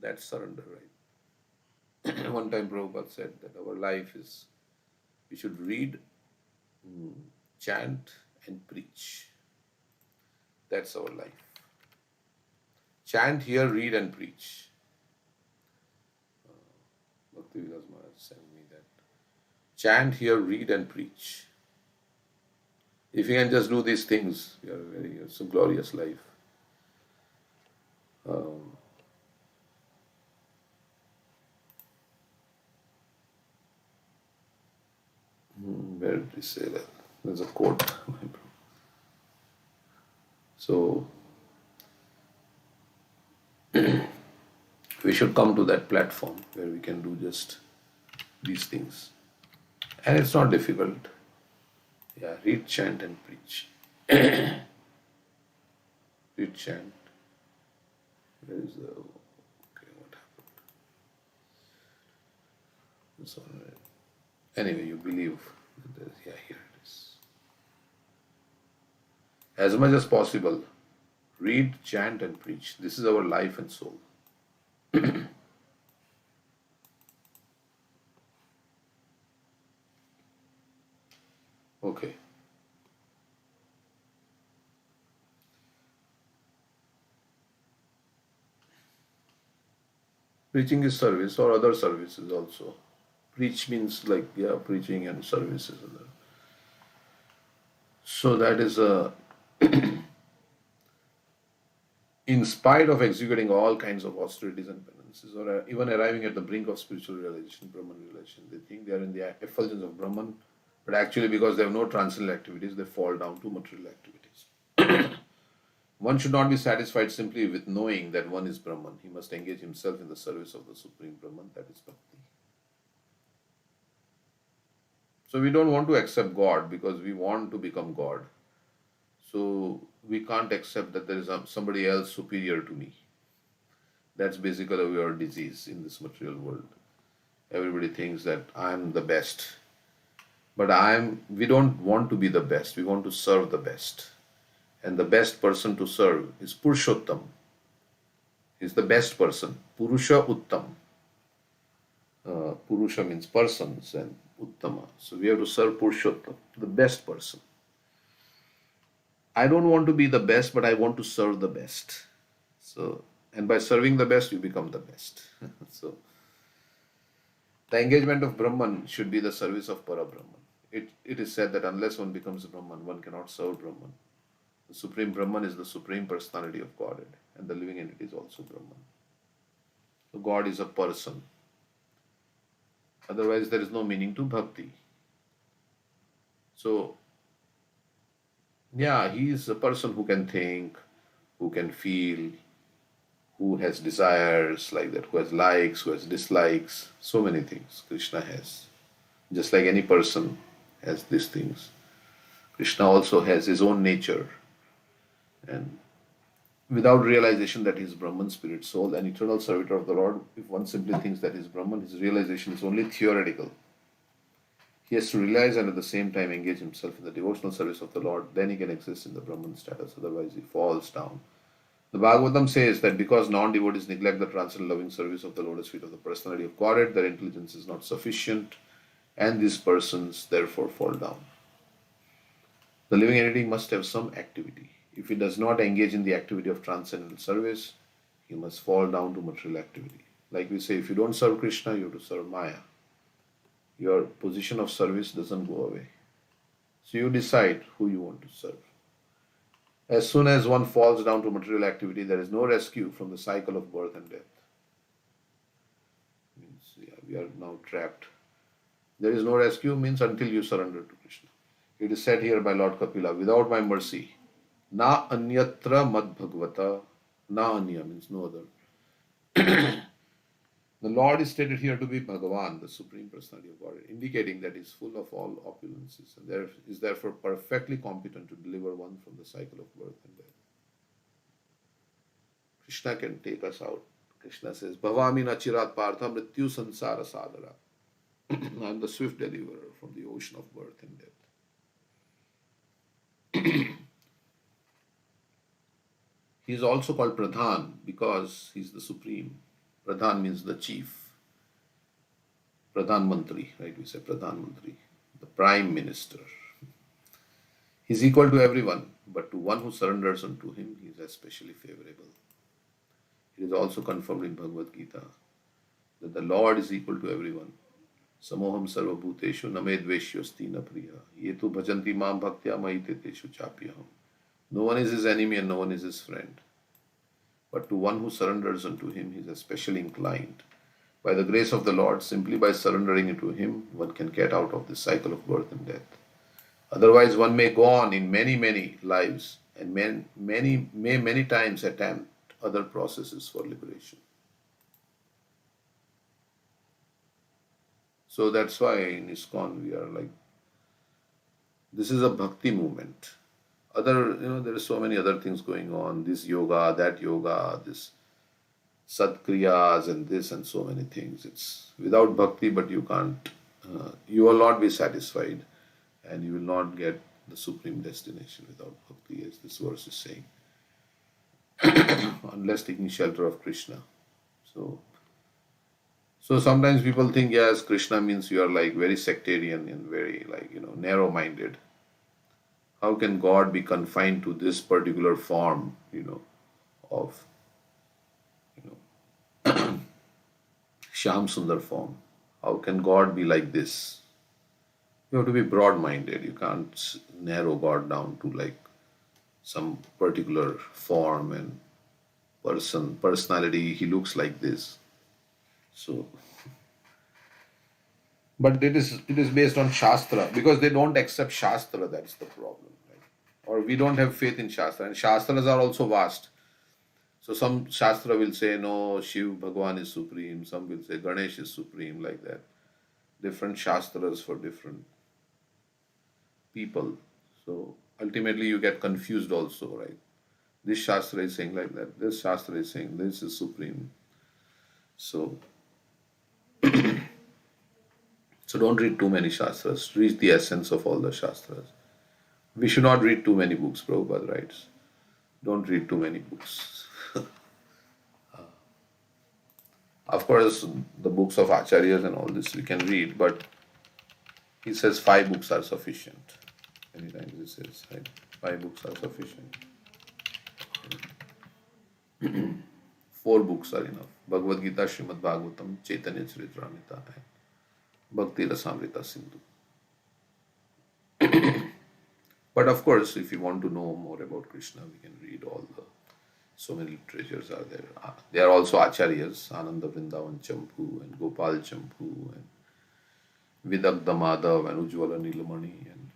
That's surrender, right? One time Prabhupada said that our life is, we should read, chant, and preach. That's our life. Chant, hear, read, and preach. Bhakti Vilas Maharaj sent me that. Chant, hear, read, and preach. If you can just do these things, it's a glorious life. Where did he say that? There's a quote. So we should come to that platform where we can do just these things. And it's not difficult. Yeah, read, chant, and preach. Read, chant. Where is the. Okay, what happened? It's all right. Anyway, you believe that yeah, here it is. As much as possible, read, chant, and preach. This is our life and soul. Preaching is service or other services also. Preach means like, yeah, preaching and services. So that is in spite of executing all kinds of austerities and penances, or even arriving at the brink of spiritual realization, Brahman realization, they think they are in the effulgence of Brahman, but actually, because they have no transcendental activities, they fall down to material activities. One should not be satisfied simply with knowing that one is Brahman. He must engage himself in the service of the Supreme Brahman, that is Bhakti. So we don't want to accept God because we want to become God. So we can't accept that there is somebody else superior to me. That's basically our disease in this material world. Everybody thinks that I'm the best. But we don't want to be the best. We want to serve the best. And the best person to serve is Purushottam. He's the best person. Purusha Uttam. Purusha means persons and Uttama. So we have to serve Purushottam, the best person. I don't want to be the best, but I want to serve the best. So, and by serving the best, you become the best. So, the engagement of Brahman should be the service of Parabrahman. It is said that unless one becomes Brahman, one cannot serve Brahman. The Supreme Brahman is the Supreme Personality of Godhead, and the living entity is also Brahman. So, God is a person. Otherwise, there is no meaning to bhakti. So, yeah, he is a person who can think, who can feel, who has desires like that, who has likes, who has dislikes, so many things Krishna has. Just like any person has these things, Krishna also has his own nature. And without realization that he is Brahman, spirit, soul, and eternal servitor of the Lord, if one simply thinks that he is Brahman, his realization is only theoretical. He has to realize and at the same time engage himself in the devotional service of the Lord, then he can exist in the Brahman status, otherwise he falls down. The Bhagavatam says that because non-devotees neglect the transcendental loving service of the lotus feet of the personality of Godhead, their intelligence is not sufficient, and these persons therefore fall down. The living entity must have some activity. If he does not engage in the activity of transcendental service, he must fall down to material activity. Like we say, if you don't serve Krishna, you have to serve Maya. Your position of service doesn't go away. So you decide who you want to serve. As soon as one falls down to material activity, there is no rescue from the cycle of birth and death. Means, yeah, we are now trapped. There is no rescue means until you surrender to Krishna. It is said here by Lord Kapila, without my mercy, na anyatra mad bhagavata, na anya means no other. The Lord is stated here to be Bhagavan, the Supreme Personality of Godhead, indicating that he is full of all opulences and is therefore perfectly competent to deliver one from the cycle of birth and death. Krishna can take us out. Krishna says, Bhavami nachirat partha mrityu sansara sadara. I am the swift deliverer from the ocean of birth and death. He is also called Pradhan because he is the Supreme. Pradhan means the chief. Pradhan Mantri, right? We say Pradhan Mantri, the Prime Minister. He is equal to everyone, but to one who surrenders unto him, he is especially favorable. It is also confirmed in Bhagavad Gita that the Lord is equal to everyone. Samoham sarva bhuteshu namedveshyosti na priya. Yetu bhajanti mam bhaktya mahiteshu chapyaham. No one is his enemy and no one is his friend. But to one who surrenders unto him, he is especially inclined. By the grace of the Lord, simply by surrendering to him, one can get out of this cycle of birth and death. Otherwise, one may go on in many lives and many times attempt other processes for liberation. So that's why in ISKCON we are like, this is a bhakti movement. There are so many other things going on, this yoga, that yoga, this sadkriyas and this and so many things. It's without bhakti, but you can't, you will not be satisfied and you will not get the supreme destination without bhakti, as this verse is saying, unless taking shelter of Krishna. So sometimes people think, yes, Krishna means you are like very sectarian and very narrow-minded. How can God be confined to this particular form, of Sham Sundar form. How can God be like this? You have to be broad minded. You can't narrow God down to like some particular form and personality. He looks like this. So, but it is based on Shastra because they don't accept Shastra. That's the problem, right? Or we don't have faith in Shastra, and Shastras are also vast. So some Shastra will say no, Shiv Bhagwan is supreme. Some will say Ganesh is supreme, like that. Different Shastras for different people. So ultimately, you get confused also, right? This Shastra is saying like that. This Shastra is saying this is supreme. So, so don't read too many Shastras. Read the essence of all the Shastras. We should not read too many books, Prabhupada writes. Don't read too many books. Of course, the books of Acharyas and all this we can read, but he says 5 books are sufficient. Many times he says, right? 5 books are sufficient. 4 books are enough. Bhagavad Gita, Srimad Bhagavatam, Chaitanya Charitamrita, and Bhakti Rasamrita Sindhu. But of course, if you want to know more about Krishna, we can read all the so many treasures are there. There are also acharyas, Ananda Vrindavan Champu and Gopal Champu and Vidagdha Madhav and Ujjwala Nilamani and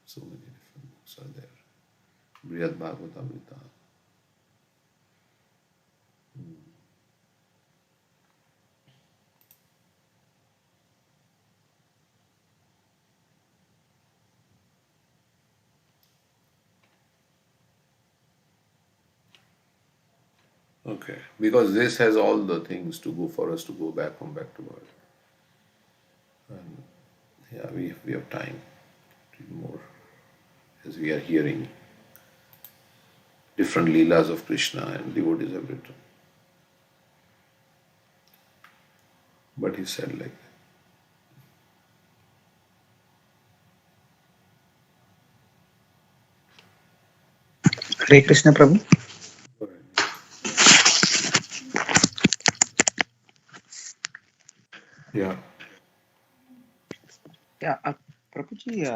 so many different books are there. Brihad Bhagavatamrita. Okay, because this has all the things to go for us to go back home, back to God. And yeah, we have time to do more as we are hearing different leelas of Krishna and devotees have written. But he said like Hare Krishna Prabhu. that. Yeah. Yeah, Prabhuji,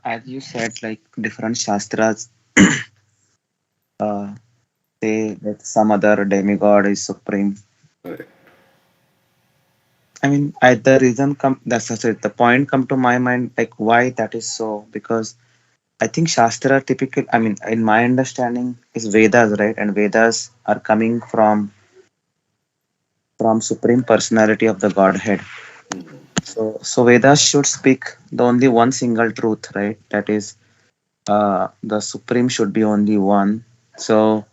as you said, like different shastras uh, say that some other demigod is supreme. Correct. I mean, the reason come that's it. The point come to my mind, like why that is so, because I think shastra typical. I mean, in my understanding, is Vedas, right? And Vedas are coming from supreme personality of the Godhead. So Vedas should speak the only one single truth, right? That is, the supreme should be only one. So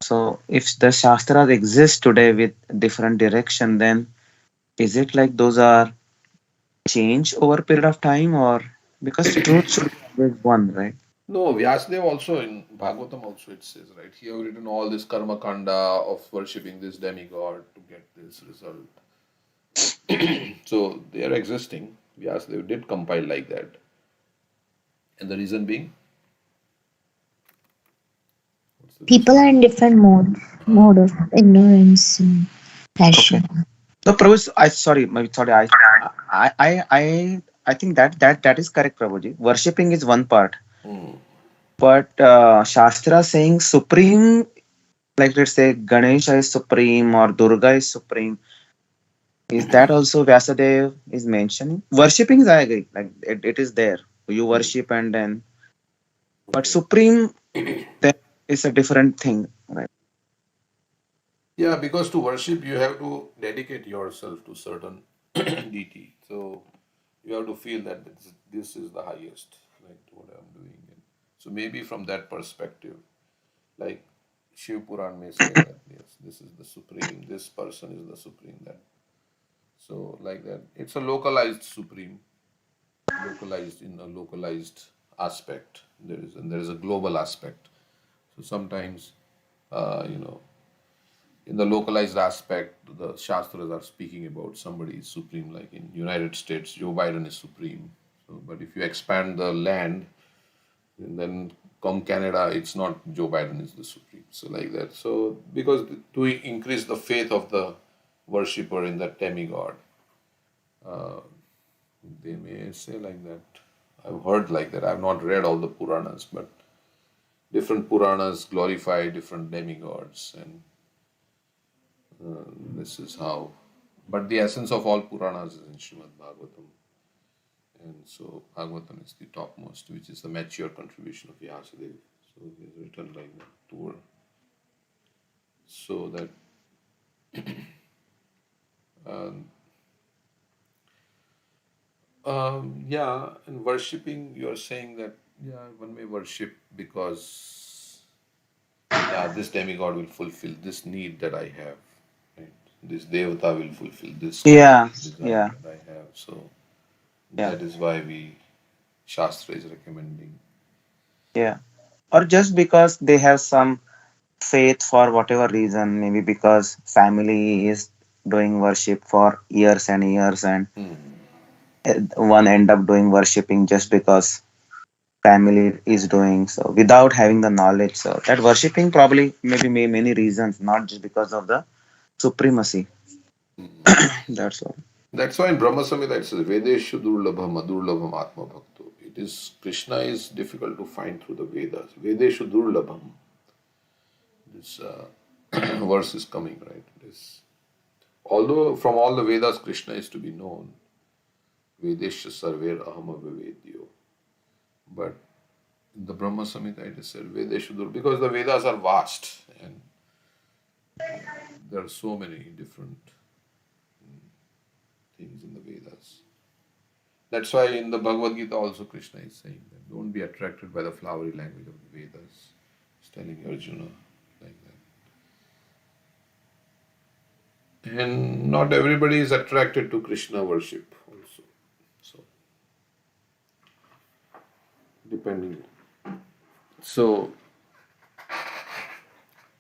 so if the shastras exist today with different direction, then is it like those are changed over a period of time, or because truth should be always one, right? No, Vyasadeva also in Bhagavatam also it says, right? He have written all this karma kanda of worshipping this demigod to get this result. So they are existing. Vyasadeva did compile like that. And the reason being, what's the People reason? are in different mode of ignorance and Okay. passion. So Prabhu, sorry, I think that is correct, Prabhuji. Worshipping is one part, Hmm. but Shastra saying supreme, like let's say Ganesha is supreme or Durga is supreme. Is that also Vyasadeva is mentioning? Worshipping is, I agree, like it is there. You worship and then, but Okay. supreme that is a different thing, right? Yeah, because to worship you have to dedicate yourself to certain deity. So you have to feel that this is the highest, like what I'm doing. And so maybe from that perspective, like Shiv Puran may say that yes, this is the supreme, this person is the supreme. That so like that, it's a localized supreme, localized in a localized aspect. There is a global aspect. So sometimes, you know, in the localized aspect, the Shastras are speaking about somebody is supreme. Like in United States, Joe Biden is supreme. So, but if you expand the land, and then come Canada, it's not Joe Biden is the supreme. So like that. So because to increase the faith of the worshipper in that demigod. They may say like that. I've heard like that. I've not read all the Puranas, but different Puranas glorify different demigods, and this is how. But the essence of all Puranas is in Srimad Bhagavatam, and so Bhagavatam is the topmost, which is the mature contribution of Vyasadeva. So he has written like that to so that yeah, and worshipping, you're saying that yeah, one may worship because yeah, this demigod will fulfill this need that I have, right? This devata will fulfill this kind Yeah, of desire yeah, that I have. So yeah, that is why we Shastra is recommending. yeah. Or just because they have some faith for whatever reason, maybe because family is doing worship for years and years, and one end up doing worshipping just because family is doing so without having the knowledge. So that worshipping probably maybe many reasons, not just because of the supremacy. That's all. That's why in Brahma Samhita it says Vedeshu Durlabham Adurlabham Atma Bhakto. It is Krishna is difficult to find through the Vedas. Vedeshu Durlabham. This verse is coming, right? This, although from all the Vedas Krishna is to be known, Vedesha Sarver Ahama Vivedyo. But in the Brahma Samhita it is said Vedeshu Durlabham because the Vedas are vast and there are so many different things in the Vedas. That's why in the Bhagavad Gita also Krishna is saying that don't be attracted by the flowery language of the Vedas. He's telling Arjuna like that. And not everybody is attracted to Krishna worship also. So depending. So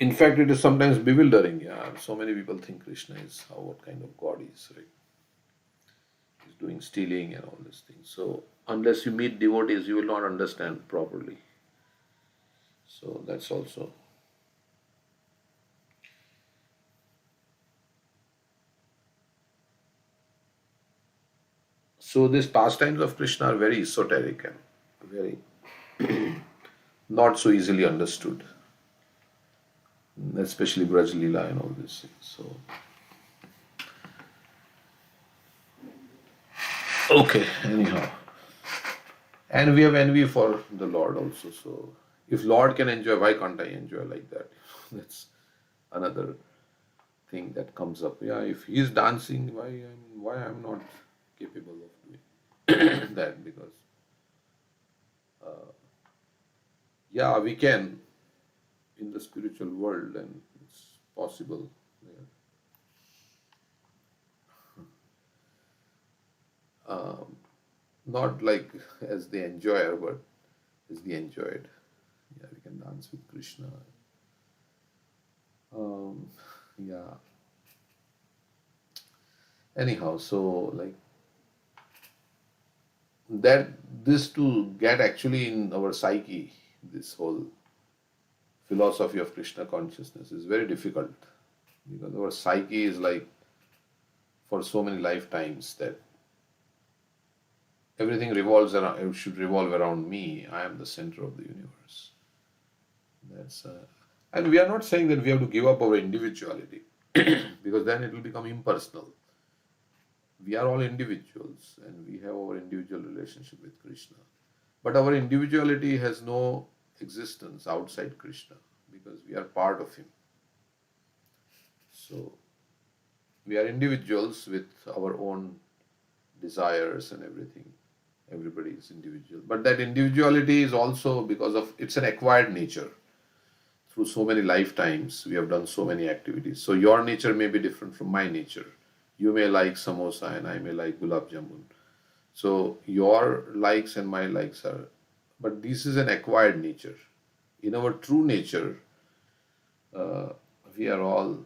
in fact it is sometimes bewildering. Yeah. So many people think Krishna is how what kind of God he is, right? He's doing stealing and all these things. So unless you meet devotees you will not understand properly. So that's also. So these pastimes of Krishna are very esoteric and very not so easily understood, especially Braj Leela and all these things. So okay, anyhow, and we have envy for the Lord also. So if Lord can enjoy, why can't I enjoy like that? That's another thing that comes up. Yeah, if he is dancing, why I'm not capable of doing that? Because yeah, we can in the spiritual world, and it's possible. Yeah. Not like as the enjoyer, but as the enjoyed. Yeah, we can dance with Krishna. Um, yeah. Anyhow, so like that, this to get actually in our psyche, this whole philosophy of Krishna consciousness is very difficult because our psyche is like for so many lifetimes that everything revolves around, it should revolve around me. I am the center of the universe. That's and we are not saying that we have to give up our individuality because then it will become impersonal. We are all individuals and we have our individual relationship with Krishna. But our individuality has no existence outside Krishna because we are part of Him. So we are individuals with our own desires and everything. Everybody is individual. But that individuality is also because of it's an acquired nature. Through so many lifetimes, we have done so many activities. So your nature may be different from my nature. You may like samosa and I may like gulab jamun. So your likes and my likes are, but this is an acquired nature. In our true nature, uh, we are all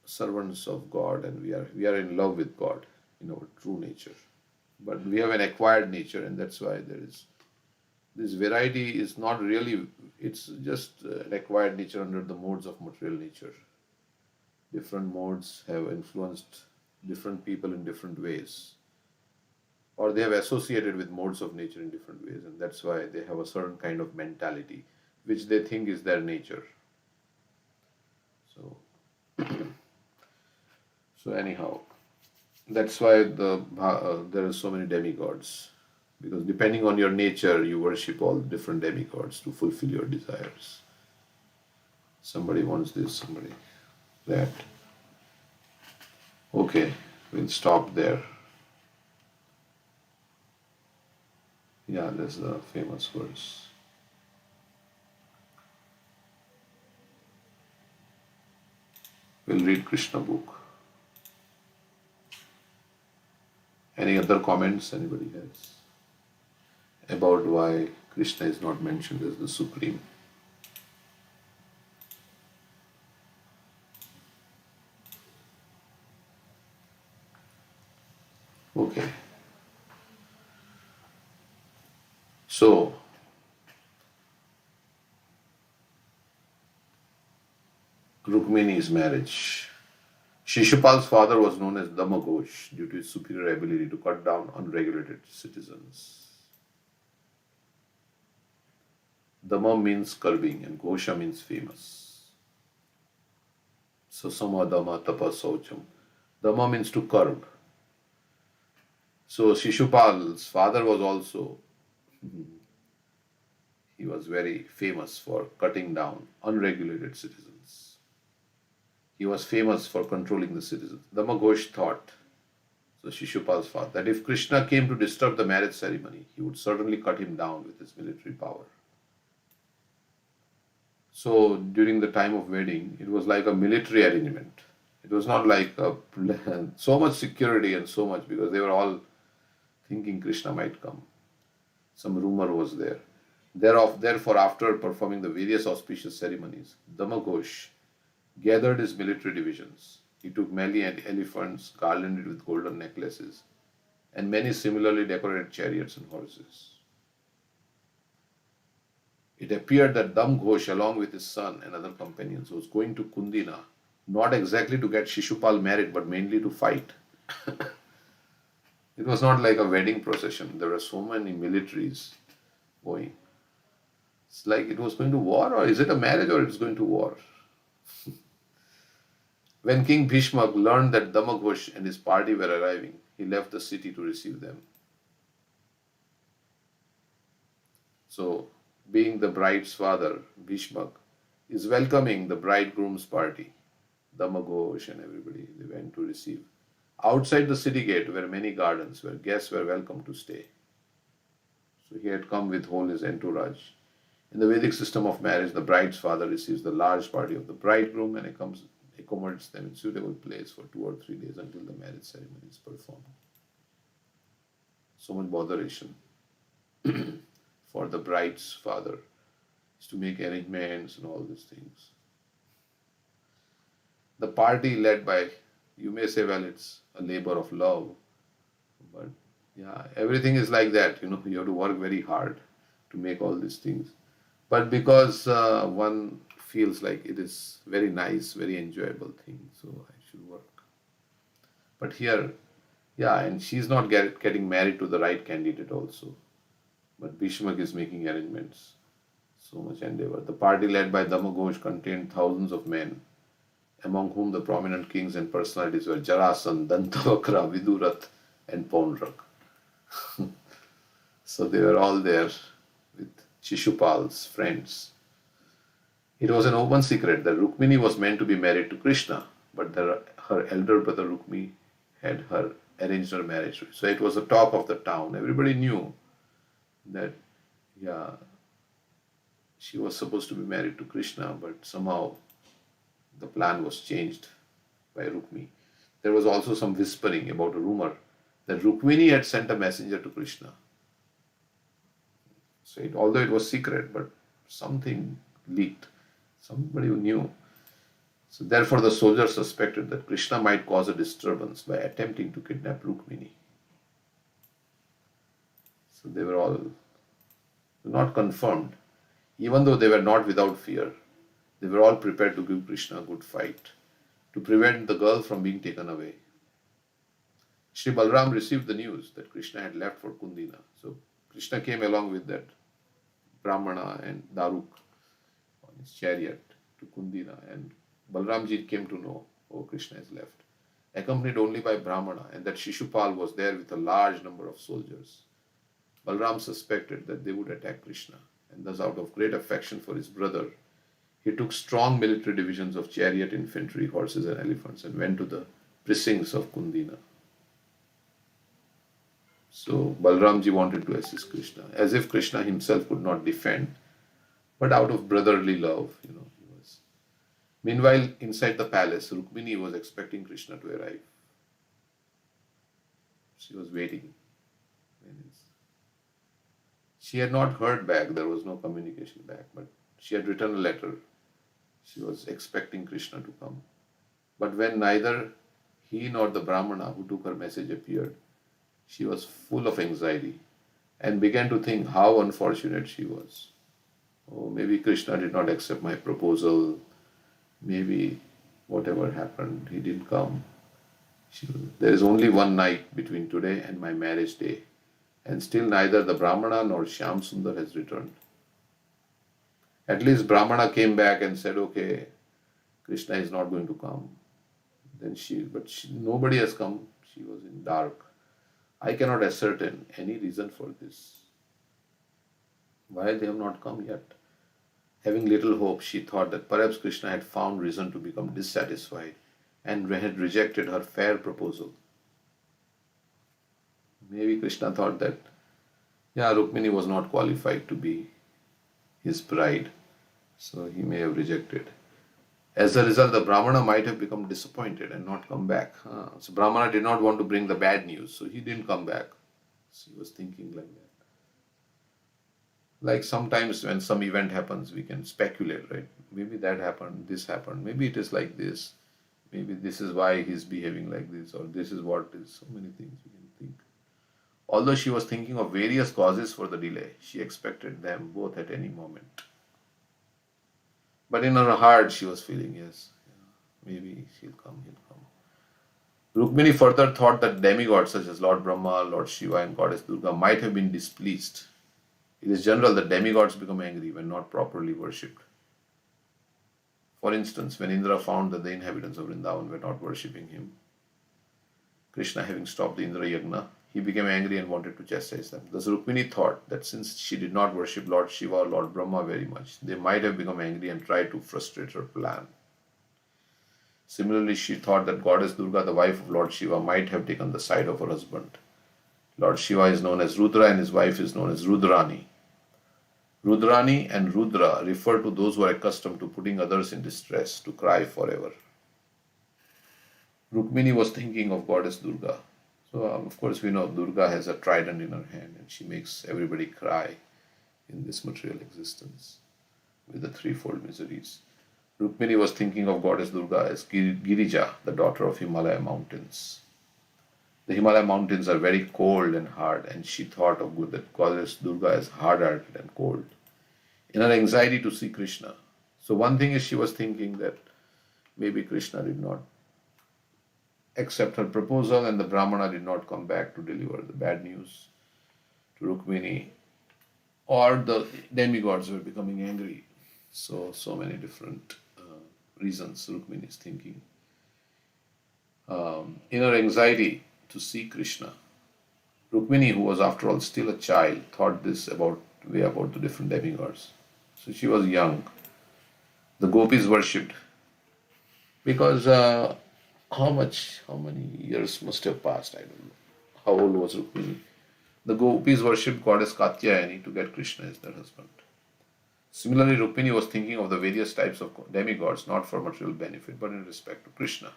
servants of God and we are in love with God in our true nature. But we have an acquired nature, and that's why there is this variety is not really, it's just an acquired nature under the modes of material nature. Different modes have influenced different people in different ways, or they have associated with modes of nature in different ways, and that's why they have a certain kind of mentality which they think is their nature. So, so anyhow, that's why there are so many demigods, because depending on your nature, you worship all different demigods to fulfill your desires. Somebody wants this, somebody that. Okay, we'll stop there. Yeah, that's the famous verse. We'll read Krishna book. Any other comments anybody has about why Krishna is not mentioned as the supreme? Okay. So, Rukmini's marriage. Shishupal's father was known as Damagosh due to his superior ability to cut down unregulated citizens. Dama means curbing and Gosha means famous. So Sama Dama Tapa Saucham. Dama means to curb. So Shishupal's father was also, he was very famous for cutting down unregulated citizens. He was famous for controlling the citizens. Damagosh thought, so Shishupal's father, that if Krishna came to disturb the marriage ceremony, he would certainly cut him down with his military power. So during the time of wedding, it was like a military arrangement. It was not like so much security and so much, because they were all thinking Krishna might come. Some rumor was there. Therefore, after performing the various auspicious ceremonies, Damagosh gathered his military divisions. He took many elephants garlanded with golden necklaces and many similarly decorated chariots and horses. It appeared that Damghosh, along with his son and other companions, was going to Kundina, not exactly to get Shishupal married, but mainly to fight. It was not like a wedding procession. There were so many militaries going. It's like it was going to war, or is it a marriage, or it's going to war? When King Bhishma learned that Damaghosh and his party were arriving, he left the city to receive them. So, being the bride's father, Bhishma is welcoming the bridegroom's party. Damaghosh and everybody, they went to receive. Outside the city gate were many gardens where guests were welcome to stay. So he had come with whole his entourage. In the Vedic system of marriage, the bride's father receives the large party of the bridegroom and accommodates them in suitable place for 2 or 3 days until the marriage ceremony is performed. So much botheration for the bride's father is to make arrangements and all these things. The party led by, you may say, well, it's a labor of love, but yeah, everything is like that. You have to work very hard to make all these things. But because one feels like it is very nice, very enjoyable thing, so I should work. But here, yeah, and she's not getting married to the right candidate also. But Bhishma is making arrangements. So much endeavor. The party led by Damaghosh contained thousands of men, among whom the prominent kings and personalities were Jarasan, Dantavakra, Vidurath, and Paundrak. So they were all there with Shishupal's friends. It was an open secret that Rukmini was meant to be married to Krishna, but her elder brother Rukmi had arranged her marriage. So it was the talk of the town. Everybody knew that, yeah, she was supposed to be married to Krishna, but somehow the plan was changed by Rukmi. There was also some whispering about a rumor that Rukmini had sent a messenger to Krishna. So although it was secret, but something leaked. Somebody who knew. So therefore the soldiers suspected that Krishna might cause a disturbance by attempting to kidnap Rukmini. So they were all not confirmed. Even though they were not without fear, they were all prepared to give Krishna a good fight, to prevent the girl from being taken away. Sri Balram received the news that Krishna had left for Kundina. So Krishna came along with that Brahmana and Daruk on his chariot to Kundina, and Balramji came to know, oh, Krishna has left, accompanied only by Brahmana, and that Shishupal was there with a large number of soldiers. Balram suspected that they would attack Krishna, and thus, out of great affection for his brother, he took strong military divisions of chariot, infantry, horses, and elephants and went to the precincts of Kundina. So Balramji wanted to assist Krishna, as if Krishna himself could not defend, but out of brotherly love, he was. Meanwhile, inside the palace, Rukmini was expecting Krishna to arrive. She was waiting. She had not heard back, there was no communication back, but she had written a letter. She was expecting Krishna to come. But when neither he nor the Brahmana who took her message appeared, she was full of anxiety and began to think how unfortunate she was. Oh, maybe Krishna did not accept my proposal. Maybe whatever happened, he didn't come. There is only one night between today and my marriage day, and still neither the Brahmana nor Shyam Sundar has returned. At least Brahmana came back and said, okay, Krishna is not going to come. Nobody has come. She was in dark. I cannot ascertain any reason for this. Why they have not come yet? Having little hope, she thought that perhaps Krishna had found reason to become dissatisfied and had rejected her fair proposal. Maybe Krishna thought that, Rukmini was not qualified to be his bride, so he may have rejected. As a result, the Brahmana might have become disappointed and not come back. So Brahmana did not want to bring the bad news, so he didn't come back. She was thinking like that. Like sometimes when some event happens, we can speculate, right? Maybe that happened, this happened, maybe it is like this, maybe this is why he's behaving like this, or this is what is. So many things we can think. Although she was thinking of various causes for the delay, she expected them both at any moment. But in her heart, she was feeling, yes, maybe he'll come. Rukmini further thought that demigods such as Lord Brahma, Lord Shiva, and Goddess Durga might have been displeased. It is general that demigods become angry when not properly worshipped. For instance, when Indra found that the inhabitants of Vrindavan were not worshipping him, Krishna having stopped the Indra Yagna, he became angry and wanted to chastise them. Thus Rukmini thought that since she did not worship Lord Shiva or Lord Brahma very much, they might have become angry and tried to frustrate her plan. Similarly, she thought that Goddess Durga, the wife of Lord Shiva, might have taken the side of her husband. Lord Shiva is known as Rudra and his wife is known as Rudrani. Rudrani and Rudra refer to those who are accustomed to putting others in distress, to cry forever. Rukmini was thinking of Goddess Durga. So, of course, we know Durga has a trident in her hand and she makes everybody cry in this material existence with the threefold miseries. Rukmini was thinking of Goddess Durga as Girija, the daughter of Himalaya mountains. The Himalaya mountains are very cold and hard, and she thought of that Goddess Durga as hard-hearted and cold. In her anxiety to see Krishna. So one thing is she was thinking that maybe Krishna did not accept her proposal and the Brahmana did not come back to deliver the bad news to Rukmini, or the demigods were becoming angry. So many different reasons Rukmini is thinking. In her anxiety to see Krishna, Rukmini, who was after all still a child, thought this about the different demigods. So she was young. The gopis worshipped because how many years must have passed? I don't know. How old was Rukmini? The gopis worshipped Goddess Katyayani to get Krishna as their husband. Similarly, Rukmini was thinking of the various types of demigods not for material benefit but in respect to Krishna.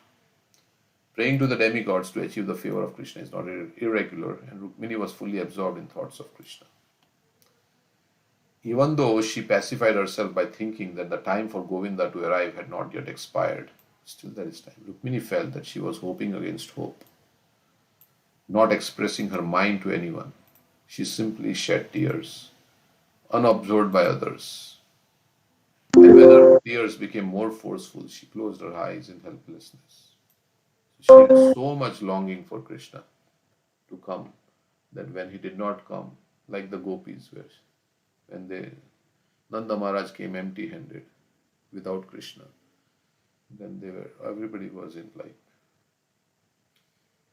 Praying to the demigods to achieve the favor of Krishna is not irregular, and Rukmini was fully absorbed in thoughts of Krishna. Even though she pacified herself by thinking that the time for Govinda to arrive had not yet expired, still there is time. Rukmini felt that she was hoping against hope. Not expressing her mind to anyone, she simply shed tears, unobserved by others. And when her tears became more forceful. She closed her eyes in helplessness. She had so much longing for Krishna to come that when he did not come, like the gopis were, when Nanda Maharaj came empty-handed without Krishna, then everybody was in like.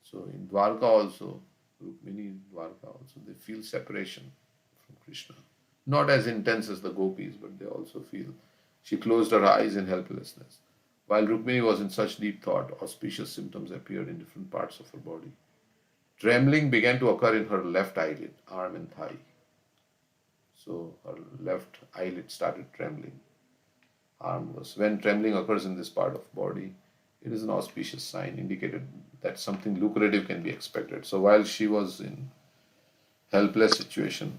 So in Dwarka also, Rukmini in Dwarka also, they feel separation from Krishna. Not as intense as the gopis, but they also feel. She closed her eyes in helplessness. While Rukmini was in such deep thought, auspicious symptoms appeared in different parts of her body. Trembling began to occur in her left eyelid, arm, and thigh. So her left eyelid started trembling. Arm was. When trembling occurs in this part of body, it is an auspicious sign, indicated that something lucrative can be expected. So while she was in helpless situation,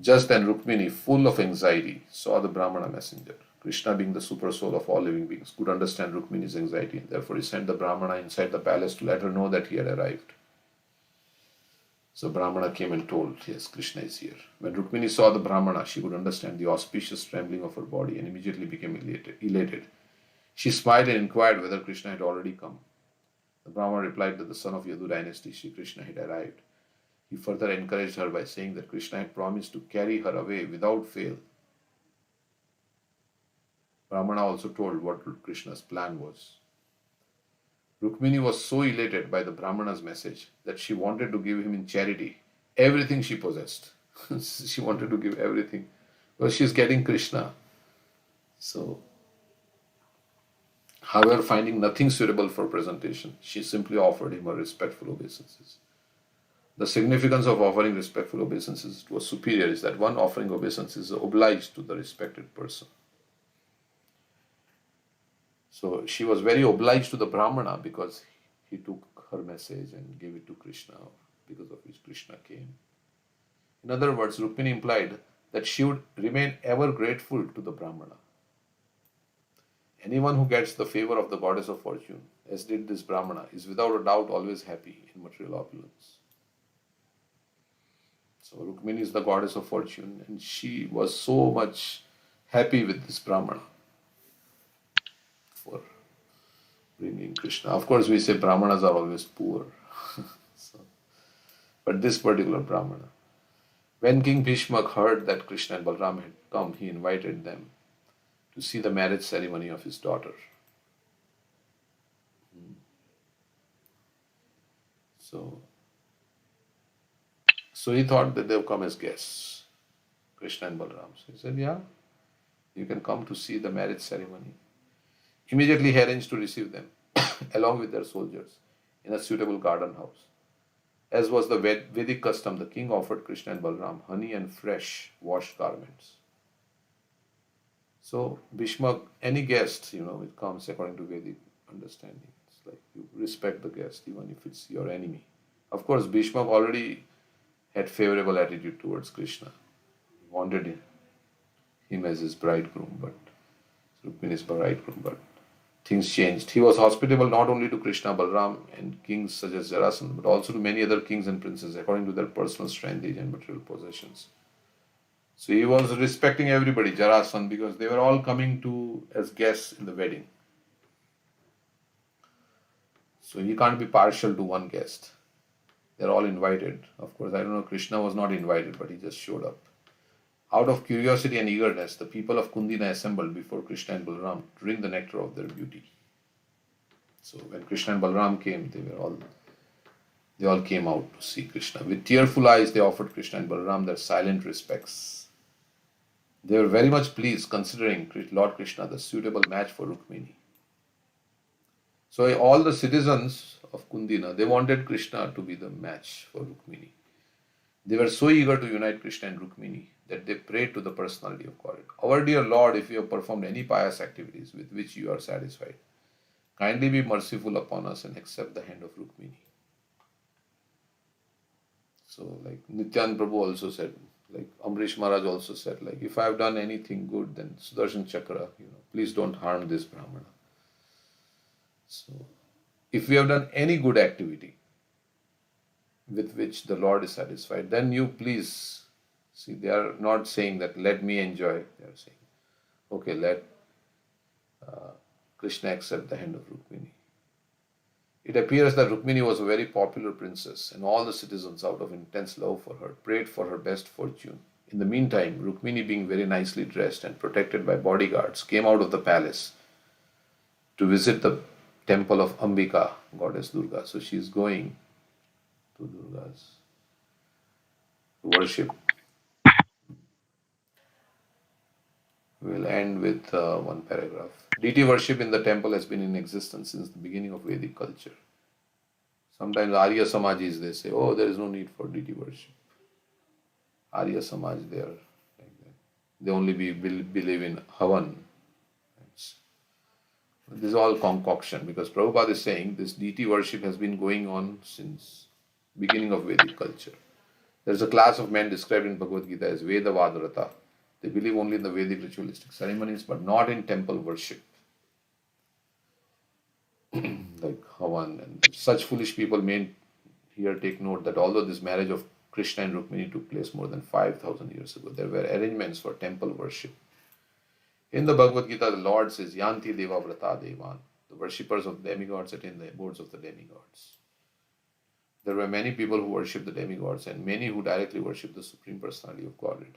just then Rukmini, full of anxiety, saw the Brahmana messenger. Krishna, being the super soul of all living beings, could understand Rukmini's anxiety, and therefore he sent the Brahmana inside the palace to let her know that he had arrived. So Brahmana came and told, yes, Krishna is here. When Rukmini saw the Brahmana, she could understand the auspicious trembling of her body and immediately became elated. She smiled and inquired whether Krishna had already come. The Brahmana replied that the son of Yadu dynasty, Sri Krishna, had arrived. He further encouraged her by saying that Krishna had promised to carry her away without fail. Brahmana also told what Krishna's plan was. Rukmini was so elated by the Brahmana's message that she wanted to give him in charity everything she possessed. She wanted to give everything because she's getting Krishna. So, however, finding nothing suitable for presentation, she simply offered him her respectful obeisances. The significance of offering respectful obeisances to a superior is that one offering obeisance is obliged to the respected person. So she was very obliged to the Brahmana because he took her message and gave it to Krishna, because of which Krishna came. In other words, Rukmini implied that she would remain ever grateful to the Brahmana. Anyone who gets the favor of the goddess of fortune, as did this Brahmana, is without a doubt always happy in material opulence. So Rukmini is the goddess of fortune, and she was so much happy with this Brahmana for bringing Krishna. Of course, we say Brahmanas are always poor. So, but this particular Brahmana. When King Bhishma heard that Krishna and Balram had come, he invited them to see the marriage ceremony of his daughter. So he thought that they would come as guests, Krishna and Balram. So he said, yeah, you can come to see the marriage ceremony. Immediately he arranged to receive them, along with their soldiers, in a suitable garden house. As was the Vedic custom, the king offered Krishna and Balram honey and fresh washed garments. So Bhishma, any guest, it comes according to Vedic understanding. It's like you respect the guest even if it's your enemy. Of course, Bhishma already had favorable attitude towards Krishna. He wanted him as his bridegroom, but Rukmini's bridegroom, but things changed. He was hospitable not only to Krishna, Balram, and kings such as Jarasandha, but also to many other kings and princes according to their personal strength, age, and material possessions. So he was respecting everybody, Jarasandha, because they were all coming to as guests in the wedding. So he can't be partial to one guest. They're all invited. Of course, I don't know, Krishna was not invited, but he just showed up. Out of curiosity and eagerness, the people of Kundina assembled before Krishna and Balram to drink the nectar of their beauty. So when Krishna and Balram came, they all came out to see Krishna. With tearful eyes, they offered Krishna and Balram their silent respects. They were very much pleased, considering Lord Krishna the suitable match for Rukmini. So all the citizens of Kundina, they wanted Krishna to be the match for Rukmini. They were so eager to unite Krishna and Rukmini that they prayed to the personality of God. Our dear Lord, if you have performed any pious activities with which you are satisfied, kindly be merciful upon us and accept the hand of Rukmini. So like Nityan Prabhu also said, like Amrish Maharaj also said, like if I have done anything good, then Sudarshan Chakra, please don't harm this Brahmana. So if we have done any good activity with which the Lord is satisfied, then you please See, they are not saying that let me enjoy. They are saying, okay, let Krishna accept the hand of Rukmini. It appears that Rukmini was a very popular princess, and all the citizens, out of intense love for her, prayed for her best fortune. In the meantime, Rukmini, being very nicely dressed and protected by bodyguards, came out of the palace to visit the temple of Ambika, goddess Durga. So she is going to Durga's worship. We'll end with one paragraph. Deity worship in the temple has been in existence since the beginning of Vedic culture. Sometimes Arya Samajis, they say, oh, there is no need for deity worship. Arya Samaj, they are like that. They only believe in Havan. This is all concoction because Prabhupada is saying this deity worship has been going on since beginning of Vedic culture. There is a class of men described in Bhagavad Gita as Veda Vadrata. They believe only in the Vedic ritualistic ceremonies but not in temple worship like Havan. And such foolish people may here take note that although this marriage of Krishna and Rukmini took place more than 5,000 years ago, there were arrangements for temple worship. In the Bhagavad Gita, the Lord says, Yanti Deva Vrata Devan. The worshippers of demigods attain the abodes of the demigods. There were many people who worship the demigods and many who directly worship the Supreme Personality of Godhead.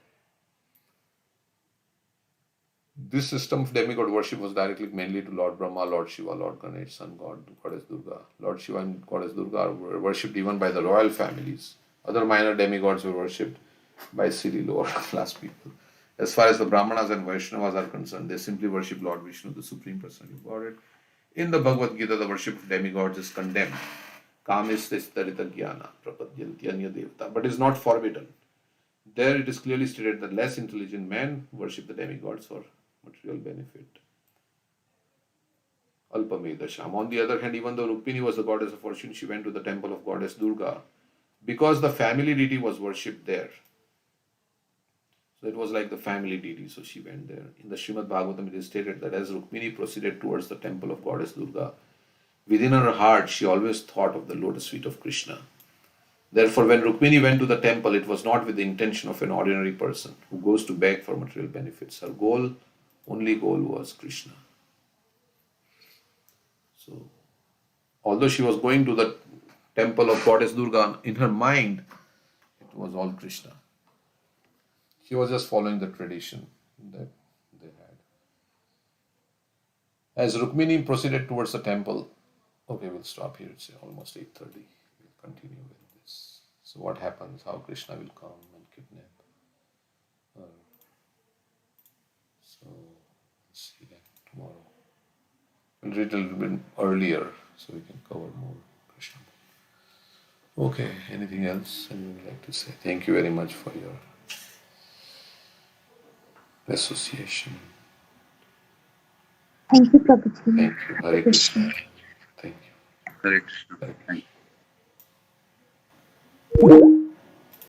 This system of demigod worship was directly mainly to Lord Brahma, Lord Shiva, Lord Ganesh, Sun God, Goddess Durga. Lord Shiva and Goddess Durga were worshipped even by the royal families. Other minor demigods were worshipped by silly lower class people. As far as the Brahmanas and Vaishnavas are concerned, they simply worship Lord Vishnu, the Supreme Personality of Godhead. In the Bhagavad Gita, the worship of demigods is condemned. Kamistestarita jnana prapadyanti anya devata, but is not forbidden. There it is clearly stated that less intelligent men worship the demigods for material benefit. Alpamedasham. On the other hand, even though Rukmini was the goddess of fortune, she went to the temple of goddess Durga because the family deity was worshipped there. So it was like the family deity, so she went there. In the Srimad Bhagavatam, it is stated that as Rukmini proceeded towards the temple of goddess Durga, within her heart she always thought of the lotus feet of Krishna. Therefore, when Rukmini went to the temple, it was not with the intention of an ordinary person who goes to beg for material benefits. Her only goal was Krishna. So, although she was going to the temple of goddess Durga, in her mind, it was all Krishna. She was just following the tradition that they had. As Rukmini proceeded towards the temple, okay, we'll stop here. It's almost 8:30. We'll continue with this. So what happens? How Krishna will come and kidnap her. So let's see that tomorrow. We'll read a little bit earlier so we can cover more Krishna. Okay, anything else anyone would like to say? Thank you very much for your association. Thank you, Prabhuji. Thank you. Hare Krishna. Thank you. Hare Krishna. Hare Thank Krishna.